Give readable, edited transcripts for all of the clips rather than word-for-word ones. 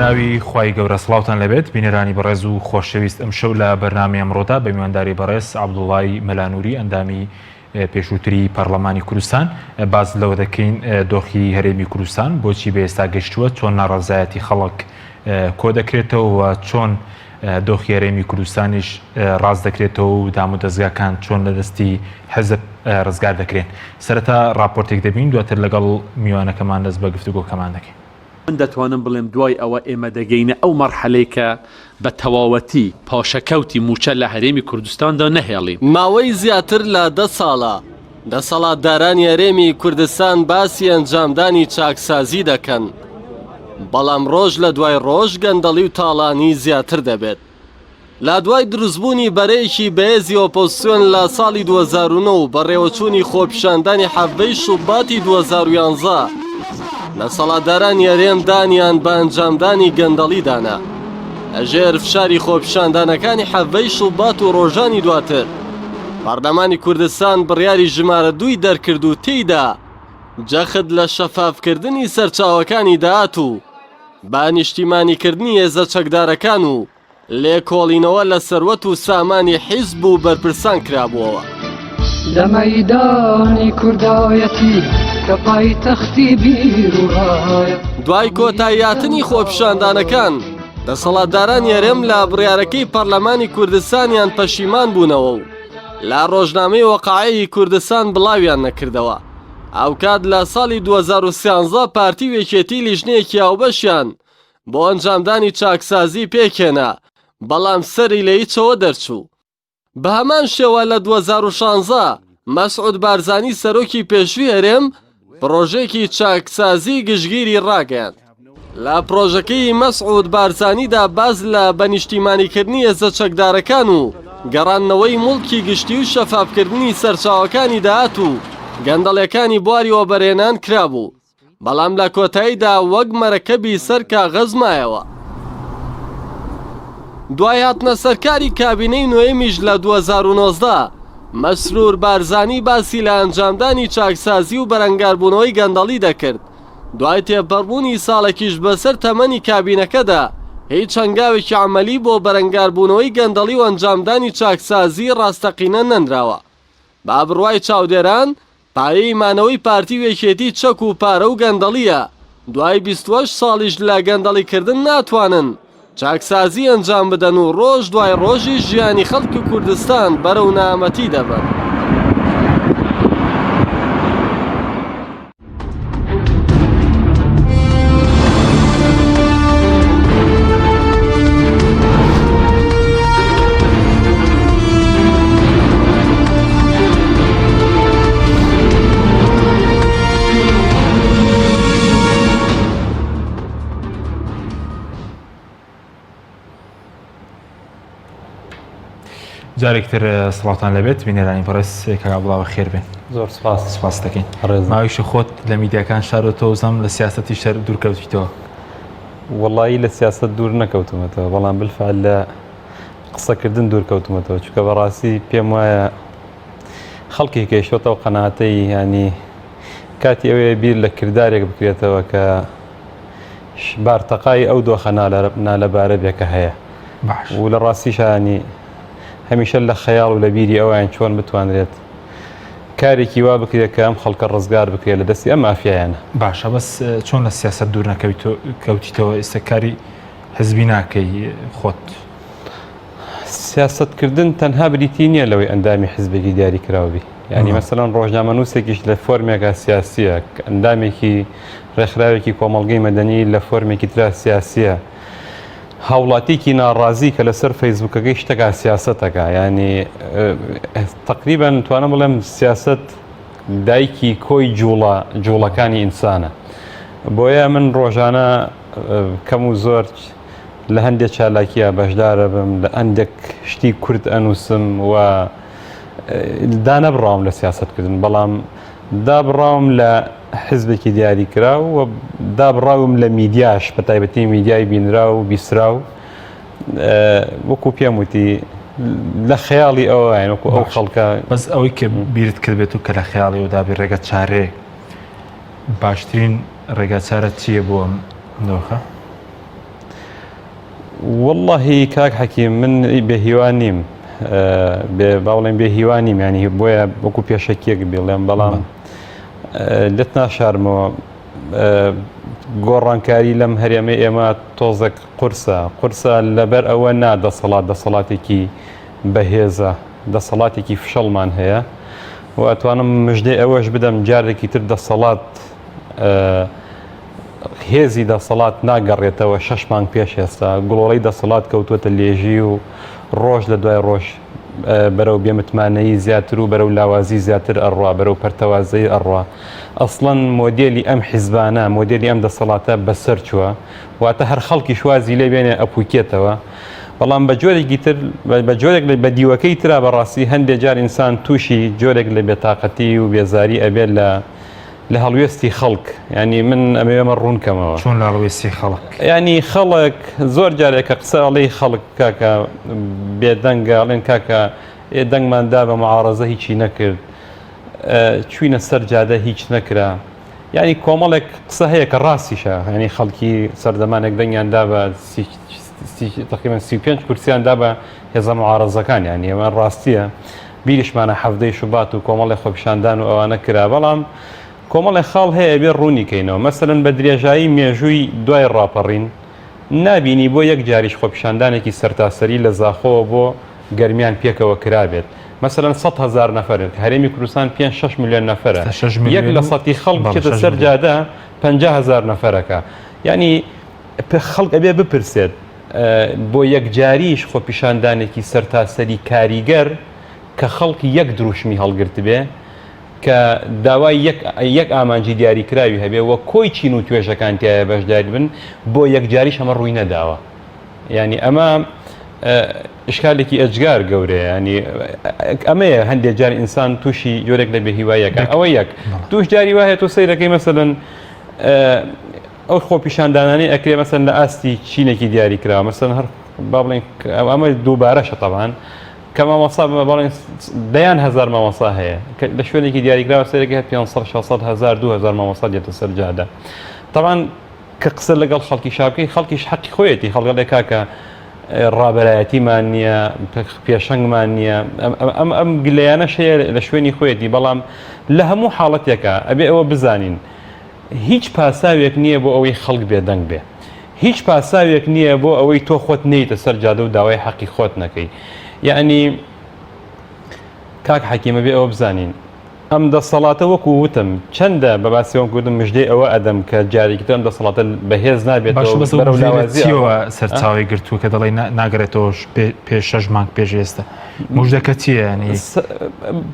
ناوی خوای گەورە سڵاوتان لەبێت بینەرانی بەڕێز و خۆشەویست ئەم شەو لە بەرنامەی ئەمڕۆدا بە میوانداری بەڕێز عەبدوڵڵای مەلانووری ئەندامی پێشووتری پەرلەمانی کوردستان باز لەوە دەکەین دۆخی هەرێمی کوردستان بۆچی بە ئێستا گەشتووە چۆن ناڕەزایەتی خەڵک کۆ دەکرێتەوە و چۆن دۆخی هەرێمی کوردستانیش ڕاست دەکرێتەوە و دام و دەستگاکان چۆن لە دەستی حزب ڕزگار دەکرێن. سەرەتا راپۆرتێک دەبین دواتر لەگەڵ میوانەکەمان دەست بە گفتوگۆکەمان دەکەین. من دەتوانم بڵێم دوای ئەوە ئێمە دەگەینە ئەو مەرحەلەیەکە بە تەواوەتی پاشەکەوتی موچە لە هەرێمی کوردستاندا نەهێڵین. ماوەی زیاتر لە 10 ساڵە دەسەڵاتدارانی هەرێمی کوردستان باسی ئەنجامدانی چاکسازی دەکەن، بەڵام ڕۆژ لە دوای ڕۆژ گەندەڵی و تاڵانی زیاتر دەبێت. لە دوای دروستبوونی بەرەیەکی بەهێزی ئۆپۆزسیۆن لە ساڵی 2009 و بەڕێوەچوونی خۆپیشاندانی حەڤەی شوباتی 2011 دەسەڵاتدارانی هەرێم دانیان بە ئەنجامدانی گەندەڵی دانا لەژێر فشاری خۆپیشاندانەکانی حەڤەی شوبات و ڕۆژانی دواتر. پەرلەمانی کوردستان بڕیاری ژمارە 2 دەرکرد و تێیدا جەخت لە شەفافکردنی سەرچاوەکانی داهات و بە نیشتیمانیکردنی هێزە چەکدارەکان و لێکۆڵینەوە لە سەروەت و سامانی حیزب و بەرپرسان کرابووەوە. لە مەیدانی کوردایەتی کە پایتەختی بیر و ڕایە. دوای کۆتاییاتنی خۆپیشاندانەکان دەسەڵاتدارانی هەرێم لە بڕیارەکەی پەرلەمانی کوردستانیان پەشیمان بوونەوە و لە ڕۆژنامەی وەقایعی کوردستان بڵاویان نەکردەوە. ئەو کات لە ساڵی 2013 پارتی وێکێتی لیژنەیەکی هاوبەشیان بۆ ئەنجامدانی چاکسازی پێکێنا، بەڵام سەری لە هیچەوە دەرچوو. بە هەمان شێوە لە 2016 مەسعود بارزانی سەرۆکی پێشووی هەرێم پرۆژێکی چاکسازی گشتگیری ڕاگەیاند. لە پرۆژەکەی مەسعود بارزانیدا باز لە بەنیشتیمانیکردنی هێزە چەکدارەکان و گەڕانەوەی موڵکی گشتی و شەفافکردنی سەرچاوەکانی داهات و گەندەڵیەکانی بواری وەبەرهێنان کرابوو، بەڵام لە کۆتاییدا وەک مەرەکەبی سەر کاغەز مایەوە. دوای هاتنە سەرکاری کابینەی نوێمیش لە 2019 مەسرور بارزانی باسی لە ئەنجامدانی چاکسازی و بەرەنگاربوونەوەی گەندەڵی دەکرد. دوای تێپەڕبوونی ساڵێکیش بەسەر تەمەنی کابینەکەدا هیچ هەنگاوێکی عمەلی بۆ بەرەنگاربوونەوەی گەندەڵی و ئەنجامدانی چاکسازی ڕاستەقینە نەنراوە. با بڕوای چاودێران پایەی مانەوەی پارتی وێکێتی چەک و پارە و گەندەڵیە. دوای 28 ساڵیش لە گەندەڵیکردن ناتوانن چاکسازی ئەنجام بدەن و ڕۆژ دوای ڕۆژی ژیانی خەڵکی کوردستان بەرەو نامەتی دەبن. جارێکتر سڵاتان لەبێت بینێرانی بەڕێز کاکاوڵاوە خێر بێن. زۆر سپاس دەکەین. ماویشە خۆت لە میدیاکان شارۆتەوە زەم لە سیاسەتی شەر دوورکەوتیتەوە. وەڵایی لە سیاست دوور نەکەوتمەتەوە، بەڵام بالفعل لە قسەکردن دوورکەوتمەتەوە، چونکە بەڕاستی پێم وایە خەڵکی گەیشتۆتەوە قەناعەتەی ینی کاتی ئەوەیە بیر لە کردارێک بکرێتەوە کە بارتەقای ئەو دۆخە نالەبارە بێکە هەیە و لە ڕاستیشانی هەمیشە لە خەیاڵ و لە بیری ئەویان چۆن بتوانرێت کارێکی وا بکرێت کە ئەم خەڵکە ڕزگار بکرێت لە دەستی ئەم مافیایانە. باشە بەس چۆن لە سیاست دوور نەکەوتیتەوە ئێستا کاری حزبی ناکەی خۆت؟ سیاستکردن تەنها بریتی نییە لەوەی ئەندامی حزبێکی دیاری کراوبی، یعنی مەسەڵەن ڕۆژنامەنووسێکیش لە فۆرمێکە سیاسیە، ئەندامێکی ڕێکخراوێکی کۆمەڵگەی مەدەنی لە فۆرمێکی ترا سیاسیە، هاوڵاتیکی ناڕازی کە لەسەر فەیسبوکەکەی شتێکا سیاسەتەکە، ینی تقریبا توانم بڵێم سیاست دایکی کۆی جوڵەکانی ئینسانە. بۆیە من ڕۆژانە کەم و زۆر لە هەندێک چالاکیە بەشدارە بم، لە هەندێک شتی کورد ئەنووسم و دانەبڕاوم لە سیاستکردن، بەڵام دابڕاوم لە حزبێکی دیاری کرا و دابڕاوم لە میدیاش بە تایبەتی میدیای بینرا و بیسرا و وەکو پێم وتی لە خەیاڵی ئەوەیان وەکو ئەو خەڵکە. بەس ئەوەی کە بیرت کردبێت و کە لە خەیاڵی و دابی ڕێگە چارێ باشترین ڕێگە چارە چییە بۆ ئەم دۆخە؟ والله کاک حەکیم من بێهیوان نیم باوڵێن بێهیوان نیم ینی بۆیە وەکو پێشەکیەک بڵێم بەڵام لێت ناشارمەوە گۆڕانکاری لەم هەرێمە ئێمە تۆزێک قورسە لەبەر ئەوە دەسەڵاتێکی بەهێزە دەسەڵاتێکی فشەڵمان هەیە و ئەتوانم مژدەی ئەوەش بدەم جارێکی تر دەسەڵات هێزی دەسەڵات ناگەڕێتەوە 6 مانگ پێش ئێستا گوڵۆڵەی دەسەڵات کەوتووەتە لێژی و ڕۆژ لە دوای ڕۆژ بەرەو بێمتمانەیی زیاتر و بەرەو لاوازی زیاتر ئەڕوا بەرەو پەرتەوازەی ئەڕوا ئەسڵەن مۆدێلی ئەم حیزبانە مۆدێلی ئەم دەسەڵاتە بەسەر چووە واتە هەر خەڵکی شوازی لێ بێنێ ئەپوکێتەوە بەڵام بە جۆرێکی تر بە جۆرێک بە دیوەکەی ترا بەڕاستی هەندێک جار ئینسان تووشی جۆرێک لە بێتاقەتی و بێزاری ئەبێت لە هەڵوێستی خەڵک ینی من ئەمەوێمە ڕوونکەمەوە چۆن لە هەڵوێستی خەڵک ینی خەڵک زۆر جارێکە قسە ئەڵێی خەڵک کاکە بێدەنگە ئەڵێن کاکە دەنگماندا بە معارەزە هیچی نەکرد چوینە سەر جادە هیچ نەکرا ینی کۆمەڵێک قسە هەیە کە ڕاستیشە ینی خەڵکی سەردەمانێک دەنگیاندا بە تقریبا 35 کورسیاندا بە هێزە معارەزەکان ینی ئەمە ڕاستیە بیریشمانە هەفتەی شوبات و کۆمەڵی خۆپیشاندان و ئەوانە کرا بەڵام کۆمەڵی خاڵ هەیە بێ ڕوونیکەینەوە مەسەرەن بە درێژایی مێژووی دوای ڕاپەڕین نابینی بۆ یەک جاریش خۆپیشاندانێکی سەرتاسەری لە زاخۆوە بۆ گەرمیان پێکەوە کرابێت مەسەرەن 100,000 نەفەر هەرێمی کوردستان 5-6 میلیۆن نەفەرە یەک لە سەتی خەڵک بچێتە سەر جادە 50,000 نەفەرەکە ینی خەڵک ئەبێ بپرسێت بۆ یەکجاریش خۆپیشاندانێکی سەرتاسەری کاریگەر کە خەڵکی یەک دروشمی هەڵگرت بێ کە داوای یەک ئامانجی دیاریکراوی هەبێ وە کۆی چین و توێژەکان تایە بەشداری بن بۆ یەکجاریش ئەمە ڕووی نەداوە ینی ئەمە شکالێکی ئەجگار گەورەیە ینی ئەمەیە هەندێک جار ئینسان تووشی جۆرێک لە بێهیواییەکە ئەوە یەک توش جاری وایە تۆ سەیرەکەی مەسەلەن ئەو خۆپیشاندانانەی ئەکرێ مەسەن لە ئاستی چینێکی دیاریکراوە مەسەن هەر با بڵێن ئەمە دووبارەشە تەبان کە مامۆستا بەڵێن دەیان هەزار مامۆستا هەیە لە شوێنێکی دیاریکراوە سەرەکە 500,000 2,000 مامۆستا دێتە سەر جادە تەبان کە قسە لەگەڵ خەڵکی شابکەی خەڵکیش حەقی خۆیەتی خەڵگەڵێ کاکە ڕابەرایەتیمان نییە پێشەنگمان نییە ئەم گلەیانەش هەیە لە شوێنی خۆیەتی بەڵام لە هەموو حاڵەتێکە ئەبێ ئەوە بزانین هیچ پاساوێک نییە بۆ ئەوەی خەڵک بێدەنگ بێ هیچ پاساوێک نییە بۆ ئەوەی تۆ خۆت نەیتە سەر جادە و داوای حەقی خۆت نەکەی یعنی کاک حەکیمە بێ ئەوە بزانین ئەم دەسەڵاتە وەکو وتم چەندە بە باسیەوە گوتم مژدەی ئەوە ئەدەم کە جارێکتر ئەم دەسەڵاتە بەهێز نابێتەوە سەرچاوی گرتووە کە دەڵی ناگرێتەوە پێش 6 مانگ پێش ئێستا مژدەکە چییە ینی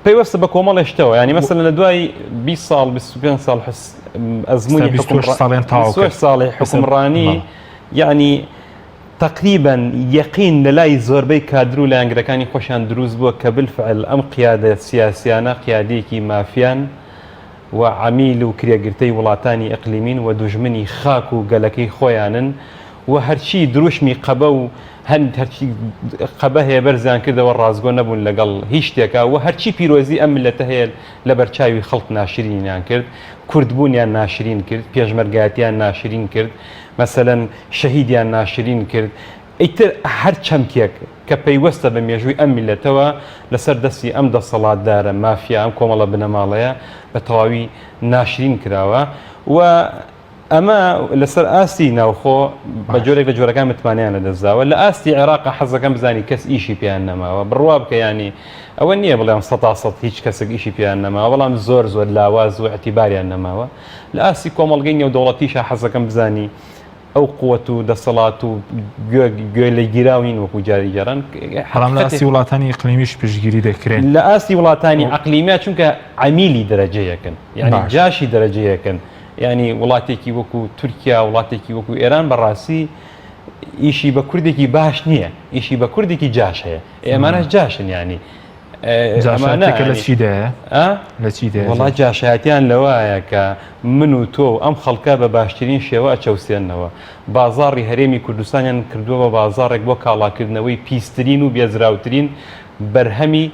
پێیوەستە بە کۆمەڵی شتەوە ینی مەسەلەن لە دوای 20 ساڵ 25 ساڵ ئەزمموی ساڵی حکومڕانی یعنی تقریبا یەقین لە لای زۆربەی کادر و لایەنگرەکانی خۆشیان دروست بووە کە بالفعل ئەم قیادە سیاسیانە قیادەیەکی مافیان و عەمیل و کرێگرتەی وڵاتانی ئەقلیمین و دوژمنی خاک و گەلەکەی خۆیانن و هەرچی دروشمی قەبە و هەرچی قەبە هەیە بەرزیان کردەوە ڕازگۆ نەبوون لەگەڵ هیچ شتێکە و هەرچی پیرۆزی ئەم ملەتە هەیە لە بەرچاوی خەڵک ناشرینیان کرد کوردبوونیان ناشرین کرد پێشمەرگایەتیان ناشرین کرد مەسەلەن شەهیدیان ناشرین کرد ئیتر هەر چەمکێک کە پەیوەستە بە مێژووی ئەم میلەتەوە لەسەر دەستی ئەم دەسەڵاتدارە مافیا ئەم کۆمەڵە بنەماڵەیە بە تەواوی ناشرین کراوە و ئەمە لەسەر ئاستی ناوخۆ بە جۆرێک لە جۆرەکان متمانیان لەدەستداوە لە ئاستی عێراق حەزەکەم بزانی کەس ئیشی پێیان نەماوە بڕوا بکە ینی ئەوە نییە بڵێم 100% هیچ کەسێک ئیشی پێیان نەماوە بەڵام زۆر لاواز و اعتیباریان نەماوە لە ئاستی کۆمەڵگەی نێودەوڵەتیشە حەزەکەم بزانی ئەو قووەت و دەسەڵات و گوێ لە گیراوین وەکو جاری جاران بەڵام لە ئاستی وڵاتانی ئیقلیمیش پشتگیری دەکرێن لە ئاستی وڵاتانی عەقلیمیە چونکە عەمیلی دەرەجەیەکن یعنی جاشی دەرەجەیەکن ینی وڵاتێکی وەکو تورکیا وڵاتێکی وەکو ئێران بەڕاستی ئیشی بە کوردێکی باش نییە ئیشی بە کوردێکی جاش هەیە ئێمانەش جاشن ینی لە چی وڵات جاشایەتیان لەوایە کە من و تۆ ئەم خەڵکە بە باشترین شێوە ئەچەوسێنەوە بازاڕی هەرێمی کوردستانیان کردووە بە بازاڕێک بۆ کاڵاکردنەوەی پیسترین و بێزراوترین بەرهەمی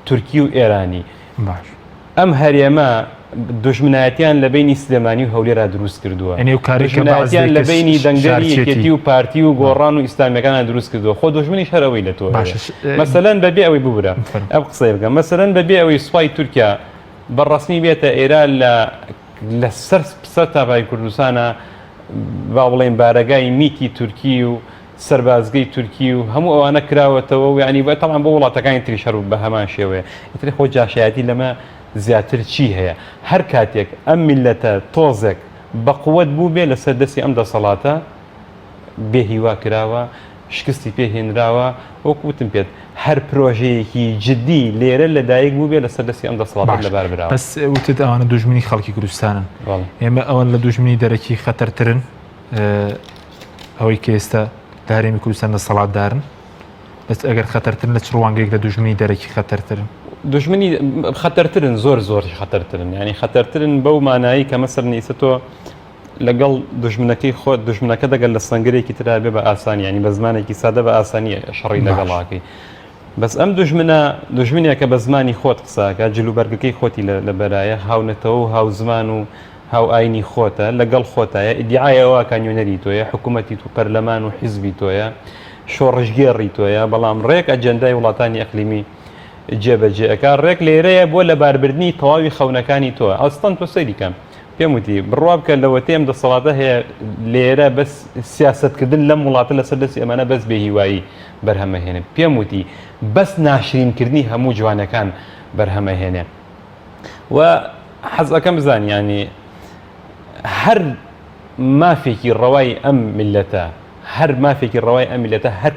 تورکی و ئێرانی باش ئەم هەرێمە دژمنایەتیان لە بینی سلێمانی و هەولێرا دروست کردووە ئەنێ و کارێکە دژمنایەتیان لە بینی دەنگەری یەکێتی و پارتی و گۆڕان و ئیسلامیەکانە دروست کردووە خۆ دژمنی شەرەوەی لە تۆ مەسەلەن بەبێ ئەوەی ببورە ئەم قسەی بکەم مەسەلەن بەبێ ئەوەی سوپای تورکیا بەڕەسمی بێتە ئێرە لە سەر تاپای کوردستانە با بڵێن بارەگای میتی تورکی و سەربازگەی تورکی و هەموو ئەوانە کراوەتەوە و ینی بەتەمان بۆ وڵاتەکانی تری شەڕ بە هەمان شێوەیە ئیتر خۆ جاشایەتی لەمە زیاتر چی هەیە هەر کاتێک ئەم میلەتە تۆزێک بەقووەت بوو بێ لە سەردەستی ئەم دەسەڵاتە بێهیوا کراوە شکستی پێهێنراوە وەکوتم پێت هەر پرۆژەیەکی جددی لێرە لەدایک بوو بێ لە سەردەستی ئەم دەسەڵات لەبار براوە بەس وتت ئەوانە دوژمنی خەڵکی کوردستانن ئێمە ئەوەن لە دوژمنی دەرەکی خەتەرترن ئەوەی کە ئێستا لە هەرێمی کوردستان دەسەڵاتدارن بەس ئەگەر خەتەرترن لە چ ڕوانگەیەک لە دوژمنی دەرەکی خەتەرترن دژمنی خەتەرترن زۆر خەتەرترن ینی خەتەرترن بەو مانایی کە مەسەر نیسە تۆ لەگەڵ دژمنەکەی خۆت دژمنەکە دەگەل لە سنگرێکی ترا بێ بە ئاسانی ینی بە زمانێکی سادە بە ئاسانی شەڕی لەگەڵاکەی بەس ئەم دژمنێک کە بە زمانی خۆت قساکە جلوبەرگەکەی خۆتی لە بەرایە هاونەتەوە و هاو زمان و هاو ئاینی خۆتە لەگەڵ خۆتایە ئیدعایەوە کانیۆنەری تۆیە حکوومەتی تو پەرلەمان و حیزبی تۆیە شۆڕژگێڕی تۆیە بەڵام ڕێک ئەجەندای وڵاتانی ئەقلیمی جێبەجێەکە ڕێک لێرەیە بۆ لە باربردنی تەواوی خەونەکانی تۆ ئەستان تۆ سەریکەم پێم وتی بڕوا بکە لەوە تێم دەسەڵاتە هەیە لێرە بەس سیاستکردن لەم وڵاتە لەسەر دەستی ئەمانە بەس بێهیوایی بەرهەمەهێنێ پێم وتی بەس ناشرینکردنی هەموو جوانەکان بەرهەمەهێنێ و حەزەکەم بزانیانی هەر مافێکی ڕەوای ئەم میلەتە هەر مافێکی ڕەوای ئەم میلەتە هەر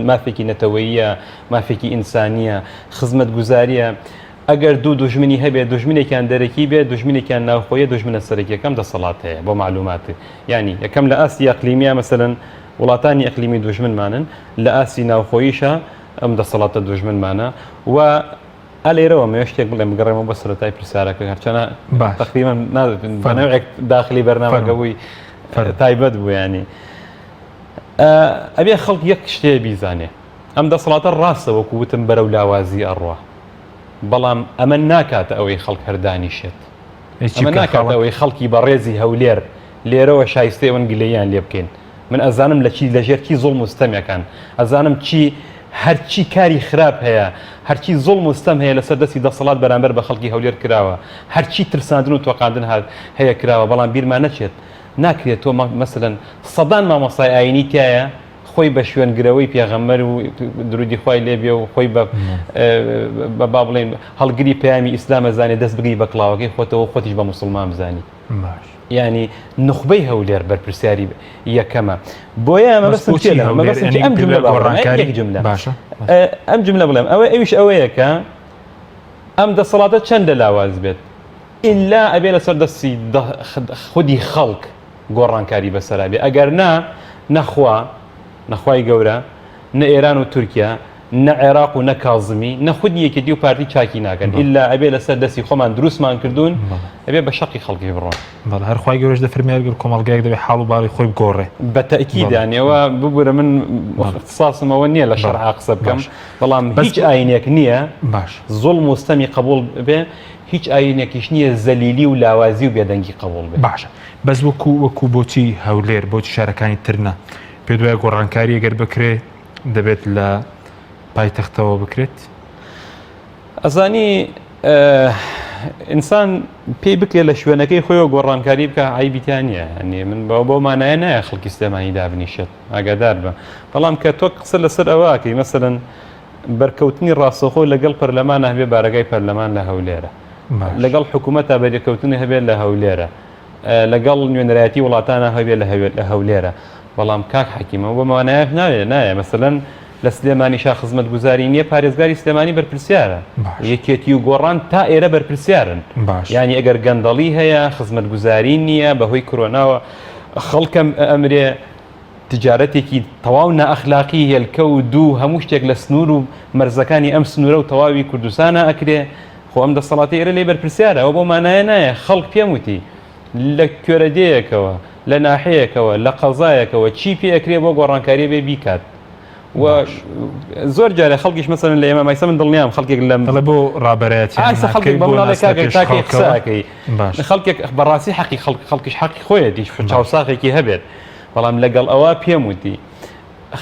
مافێکی نەتەوەییە مافێکی ئینسانیە خزمەت گوزاریە ئەگەر دوو دژمنی هەبێت دژمنێکیان دەرەکی بێت دژمنێکیان ناوخۆیە دژمنە سەرەکیەکەم دەسەڵات هەیە بۆ معلوماتی ینی یەکەم لە ئاسی ئەقلیمیە مەسەلەن وڵاتانی ئەقلیمی دژمنمانن لە ئاسی ناوخۆییشە ئەم دەسەڵاتە دژمنمانە و ئەلێرەوە مێ شتێک بڵێم بگەڕێمەوە بە سەرەتای پرسیارەکە هەرچەنە تقریباً بەنەوەیەک داخلی بەرنامەکەبووی تایبەت بوو ینی ئەبێ خەڵک یەک شتێ بیزانێ ئەم دەسەڵاتە ڕاستە وەکو وتم بەرەو لاوازی ئەڕوا بەڵام ئەمە ناکاتە ئەوەی خەڵک هەردانیشێت ئەمە ناکاتە ئەوەی خەڵکی بەڕێزی هەولێر لێرەوە شایستەی ئەوەن گلەیان لێ بکەین من ئەزانم لە چی لەژێر کی زوڵم و ستەمەکان ئەزانم چی هەرچی کاری خراپ هەیە هەرچی زوڵم و ستەم هەیە لەسەر دەستی دەسەڵات بەرامبەر بە خەڵکی هەولێر کراوە هەرچی ترساندن و تۆقاندن هەیە کراوە بەڵام بیرمان نەچێت ناکرێت تۆ مەسەلەن سەدان مامۆستای ئاینی تایە خۆی بە شوێنگرەوەی پێغەمبەر و درودی خوای لێبێ و خۆی بە با بڵێن هەڵگری پەیامی ئیسلامە زانێ دەست بگری بە کڵاوەکەی خۆتەوە خۆتیش بە موسڵمان بزانی ینی نخبەی هەولێر بەرپرسیاری یەکەمە بۆیە ئەمە ئەم جملە بڵێم ئەویش ئەوەیە کە ئەم دەسەڵاتە چەندە لاواز بێت ئللا ئەبێ لەسەر دەستی خودی خەڵک گۆڕانکاری بەسەرا بێ ئەگەر نەخوای گەورە نە ئێران و تورکیا نە عێراق و نە کاڵزمی نە خودی یەکێتی و پارتی چاکی ناکەن ئللا ئەبێ لەسەر دەستی خۆمان دروستمان کردوون ئەبێ بە شەقی خەڵکی بڕۆن بەڵ هەرخوای گەورەش دەفەرمێ کۆمەڵگەیەک دەبێت حاڵ و باڵی خۆی بگۆڕێ بە تەئکیدانەوە ببوورە من اختصاصمەوە نییە لە شەرع قسە بکەم بەڵام هیچ ئاینێک نییە باش زوڵم و ستەمی قبول بێ هیچ ئاینێکیش نییە زەلیلی و لاوازی و بێدەنگی قبول بێ باشە بەس وەکو بۆچی هەولێر بۆچی شارەکانی ترنە پێ دوایە گۆڕانکاری ئەگەر بکرێ دەبێت لە پایتەختەوە بکرێت ئەزانی ئینسان پێی بکرێت لە شوێنەکەی خۆیەوە گۆڕانکاری بکە عیبیتیانە ئەنێ من بۆ مانایە نایە خەڵکی سلێمانی دابنیشێت ئاگادار بە بەڵام کە تۆ قسە لەسەر ئەوەکەی مەسەلەن بەرکەوتنی ڕاستەخۆ لەگەڵ پەرلەمان هەبێ بارەگای پەرلەمان لە هەولێرە لەگەڵ حکوومەتە بەرەکەوتنی هەبێت لە هەولێرە لەگەڵ نوێنەرایەتی وڵاتانە هەبێت لە هەولێرە بەڵام کاک حەکیمە بۆ مانایە نایە مەسەلەن لە سلێمانی شا خزمەت گوزاری نییە پارێزگاری سلێمانی بەرپرسیارە یەکێتی و گۆڕان تا ئێرە بەرپرسیارن ینی ئەگەر گەندەڵی هەیە خزمەت گوزاری نییە بەهۆی کۆرۆناوە خەڵکەم ئەمرێ تجارەتێکی تەواو نائەخلاقی هێلکە و دوو هەموو شتێک لە سنوور و مەرزەکانی ئەم سنوورە و تەواوی کوردستانە ئەکرێ خۆ ئەم دەسەڵاتی ئێرە لێ بەرپرسیارە ئەو بۆ مانایە نایە خەڵک پێم وتی لە کوێرەدەیەکەوە لە ناحەیەکەوە لە قەزایەکەوە چی پێ ئەکرێ بۆ گۆڕانکاری بێ بیکات و زۆر جارە خەڵکیش مەسەن لە ئێمە مایسە من دڵنیام خەڵکێک لەم دەڵێ بۆ ڕابەرایەتی ئاسە خەڵکێک بەمناڵێک کاکەی قسەکەی باش خەڵکێک بەڕاستی حەقی خەڵکیش حەقی خۆیەتی چاوساخێکی هەبێت بەڵام لەگەڵ ئەوە پێم وتی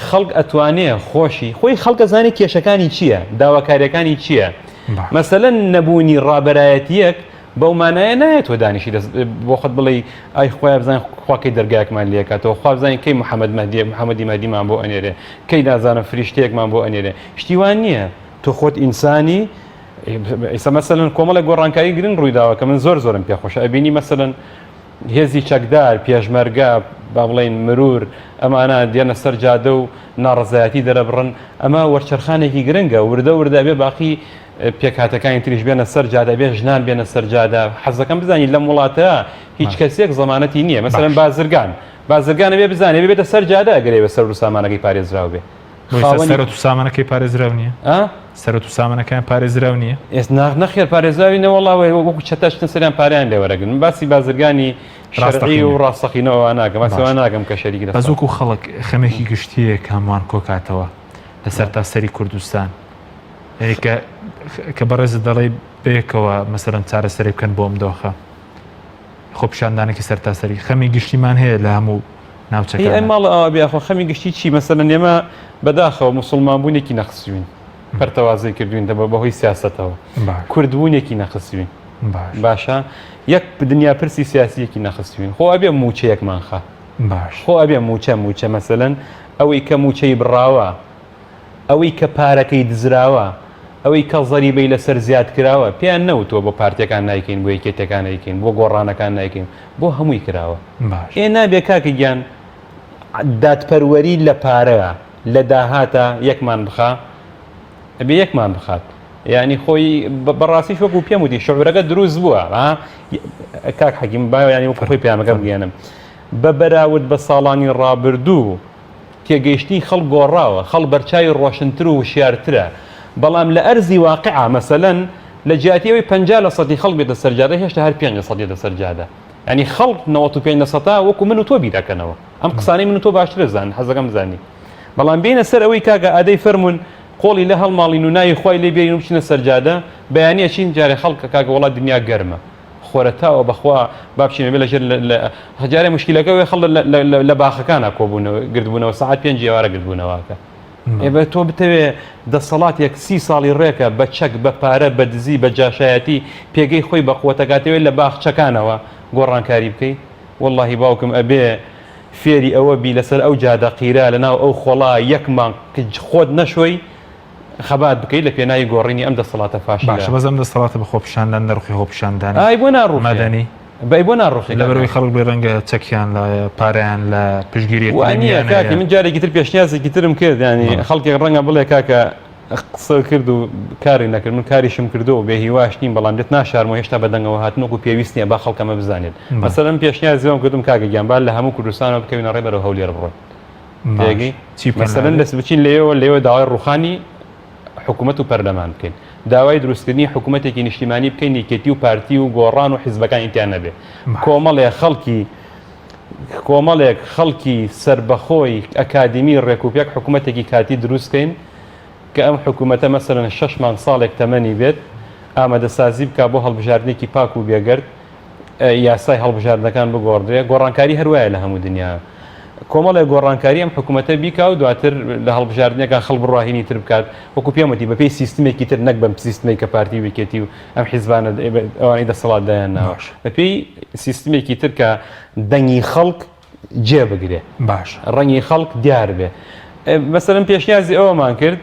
خەڵک ئەتوانێ خۆشی خۆی خەڵکە زانێ کێشەکانی چییە داواکاریەکانی چییە مەسەلەن نەبوونی ڕابەرایەتیەک بەومانایە نایەت تۆ دانیشی بۆ خۆت بڵێ ئای خۆیان بزانین خواکەی دەرگایەکمان لێکاتەوە خوا بزانین کەی محەممەدی مادیمان بۆ ئەنێرێ کەی نازانم فریشتەیەکمان بۆ ئەنێرێ شتیوان نییە تۆ خۆت ئینسانی ئیسا مەسەلەن کۆمەڵە گۆڕانکاری گرنگ ڕوویداوە کە من زۆرم پێخۆشە ئەبینی مەسەلەن هێزی چەکدار پێشمەرگە با بڵێن مرور ئەمانە دێنە سەر جادە و ناڕزایەتی دەرەبڕن ئەمە وەرچەرخانێکی گرنگە وردە بێ باقی پێکهاتەکانی تریش بێنە سەر جادە بێ ژنان بێنە سەر جادە حەزەکەم بزانین لەم وڵاتە هیچ کەسێک زەمانەتی نییە مەسەلەن بازرگانە بێ بزانێ بێتە سەر جادە ئەگەرێ بە سەر و سامانەکەی پارێزراو بێ سەرەت و سامانەکەی پارێزراو نییە سەرەت و سامانەکان پارێزراو نییە ئێست نەخێر پارێزراوی نەوەڵاوی وەکو چەتەشتن سەریان پاریان لێوەرەگرن من باسی بازرگانی شەرعی و ڕاستەقینەوە ناکەم ماسەوە ناکەم کە شەریک بەزووکو خەڵک خەمێکی گشتیە هەمووان کۆکاتەوە لەسەر تاسەری کوردستان کە بەڕێزت دەڵێ بێکەوە مەسەرەن چارەسەری بکەن بۆ ئەم دۆخە خۆ پیشاندانێکی سەر تاسەری خەمی گشتیمان هەیە لە هەموو ناوچەکە ئەی ماڵ ئەوە بێخۆ خەمی گشتی چی مەسەلەن ئێمە بەداخەوە موسڵمان بوونێکی نەخسوین پەرتەوازی کردوین دەبە بەهۆی سیاسەتەوە کوردبوونێکی نەخسوین باشە یەک دنیا پرسی سیاسیەکی نەخستوین خۆ ئەبێ موچەیەکمان خە باش خۆ ئەبێ موچە مەسەلەن ئەوەی کە موچەی بڕاوە ئەوەی کە پارەکەی دزراوە ئەوەی کە زەریبەی لەسەر زیاد کراوە پێیان نەوتۆ بۆ پارتیەکان نایکەین بۆ یەکێتەکان نایکەین بۆ گۆڕانەکان نایکەین بۆ هەمووی کراوە ئێ نابێ کاکە گیان دادپەروەری لە پارەوە لە داهاتە یەکمان بخە ئەبێ یەکمان بخات یعنی خۆی بەڕاستی شۆک و پێم وتی شعورەکە دروست بووە کاک حەکیم با ینی وەکو خۆی پەیامەکە بگەێنم بە بەراورد بە ساڵانی ڕابردوو تێگەیشتنی خەڵ گۆڕاوە خەڵ بەرچاوی ڕۆشنتر و وشیارترە بەڵام لە ئەرزی واقعا مەسەلەن لە جیاتیەوەی 50% خەڵ بێتە سەرجادە هێشتا هەر 5% سەرجادە ینی خەڵ 95% وەکو من و تۆ بیرەکەنەوە ئەم قسانەی من و تۆ باشترە زان حەزەکەم زانی بەڵام بینە سەر ئەوەی کاکە ئادەی فەرمونون قۆڵی لە هەڵماڵین و ناوی خۆی لێ بێنین و بچینە سەرجادە بەیانە چین جارێ خەڵکە کاکە وڵات دنیا گەرمە خۆرەتاوە بەخوا با بچینە بێ لەژێر هەجارێ مشکلەکەی خەڵ لە باخەکانە کۆبوونەوە گردبوونەوە سەعات 5 ئێوارە گردبوونەوەکە ئێبە تۆ بتەوێ دەسەڵاتێک 30 ساڵی ڕێکە بە چەک بە پارە بە دزی بە جاشایەتی پێگەی خۆی بە قووەتەکاتەوێت لە باخچەکانەوە گۆڕانکاری بکەی وەڵڵاهی باوکم ئەبێ فێری ئەوە بی لەسەر ئەو جادە قیرا لەناو ئەو خۆڵا یەکمان خۆت نەشۆی خەبات بکەیت لە پێناوی گۆڕینی ئەم دەسەڵاتە فاشە باشە بەس ئەم دەسەڵاتە بە خۆپیشاندان نەرخی خۆپیشاندان ئای بۆ ناڕوومەدەنی بەی بۆ ناڕۆخی لە بەرەوەی خەڵک بێ ڕەنگە چەکیان لە پاریان لە پشگیری کاکی من جارێکی تر پێشنیازێکی ترم کرد ینی خەڵکێک ڕەنگە بڵێ کاکە قسە کرد و کاری نەکرد من کاریشم کردو بێ هیواش نیم بەڵام دێت ناشارمەوە هێشتا بەدەنگەوە هاتنۆکو پێویست نیە با خەڵکەمە بزانێت مەسەلەن پێشنیازیەوەم کردم کاکە گیانبار لە هەموو کوردستانەوە بکەوینە ڕێ بەرەو هەولێر بڕۆین مەسەلەن دەست بچین لێوە داوای ڕوخانی حکوومەت و پەرلەمان بکەین داوای دروستکردنی حکوومەتێکی نیشتیمانی بکەین نیکێتی و پارتی و گۆڕان و حیزبەکانی تیان نەبێ کۆمەڵێک خەڵکی سربەخۆی ئەکادمی ڕێکوپێک حکوومەتێکی کاتی دروستکەین کە ئەم حکوومەتە مەسەرەن 6 مانگ ساڵێک تەمەنی بێت ئامادەسازی بکە بۆ هەڵبژاردنێکی پاک و بێگەرد یاسای هەڵبژاردنەکان بگۆڕدرێ گۆڕانکاری هەروایە لە هەموو دنیا کۆمەڵی گۆڕانکاری ئەم حکوومەتە بیکا و دواتر لە هەڵبژاردنەکان خەڵ بڕواهینی تر بکات وەکو پێمەتی بەپێی سیستمێکی تر نەک بەم سیستمی کە پارتی وکێتی و ئەم حیزبانە ئەوانی دەسەڵاتدایان ناوە بەپێی سیستمێکی تر کە دەنگی خەڵک جێبگرێ باش ڕەنگی خەڵک دیار بێ مەسەلەن پێشنیازی ئەوەمان کرد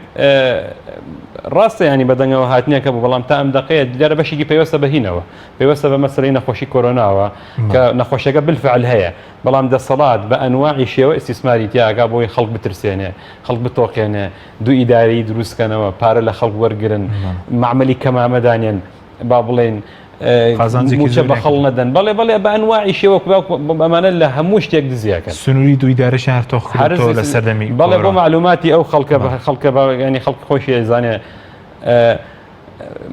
ڕاستە ینی بەدەنگەوە هاتنیەکە بوو بەڵام تا ئەم دقەیە دیارە بەشێکی پێوەستە بەهینەوە پێوەستە بە مەسەلەی نەخۆشی کۆرۆناوە کە نەخۆشیەکە بالفعل هەیە بەڵام دەسەڵات بە ئەنواعی شێوە ئیسیسماری تیاگا بۆی خەڵک بترسێنێ خەڵک بتۆقێنێ دوو ئیداری دروستکەنەوە پارە لە خەڵک وەرگرن معمەلی کەمامەدانێن با بڵێن موچە بە خەڵ نەدەن بەڵێ بە ئەنواعی شێوە ئەمانە لە هەموو شتێک دزیاکەن سنووری دوی دارەشیان هەرتۆ لە سەردەمی بەڵێ بۆ معلوماتی ئەو خەڵکە ینی خەڵک خۆشی زانێ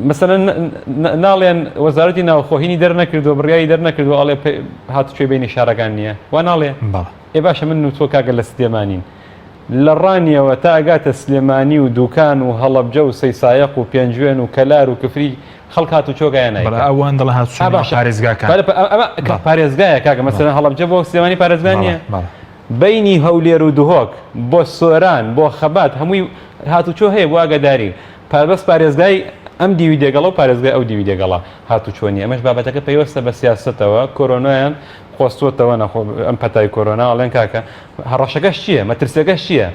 مەسەلەن ناڵێن وەزارەتی ناوخۆهینی دەرنەکردو بڕیایی دەرنەکردو ئەڵێ هاتوچێ بینی شارەکان نییە وا ناڵێ ئێ باشە من و تۆ کاگە لە سدێمانین لە ڕانیەوە تا ئەگاتە سلێمانی و دوکان و هەڵەبجە و سەیسایەق و پێنجوێن و کەلار و کفری خەڵک هات و چۆگایان ئەوان دڵ هات پارێزگاکان پارێزگایە کاکە مەسەلەن هەڵەبجە بۆ سلێمانی پارێزگا نییە بینی هەولێر و دهۆک بۆ سۆران بۆ خەبات هەمووی هاتوچۆ هەیە بۆ ئاگاداری پاربەست پارێزگای ئەم دیوی دێگەڵە و پارێزگای ئەو دیوی دێگەڵە هاتوچۆنی ئەمەش بابەتەکە پێیوەستە بە سیاستەوە کۆرۆنایان خۆستوتەوە ئەم پەتای کۆرۆنا ئەڵێن کاکە هەڕەشەکەش چییە مەترسیەکەش چییە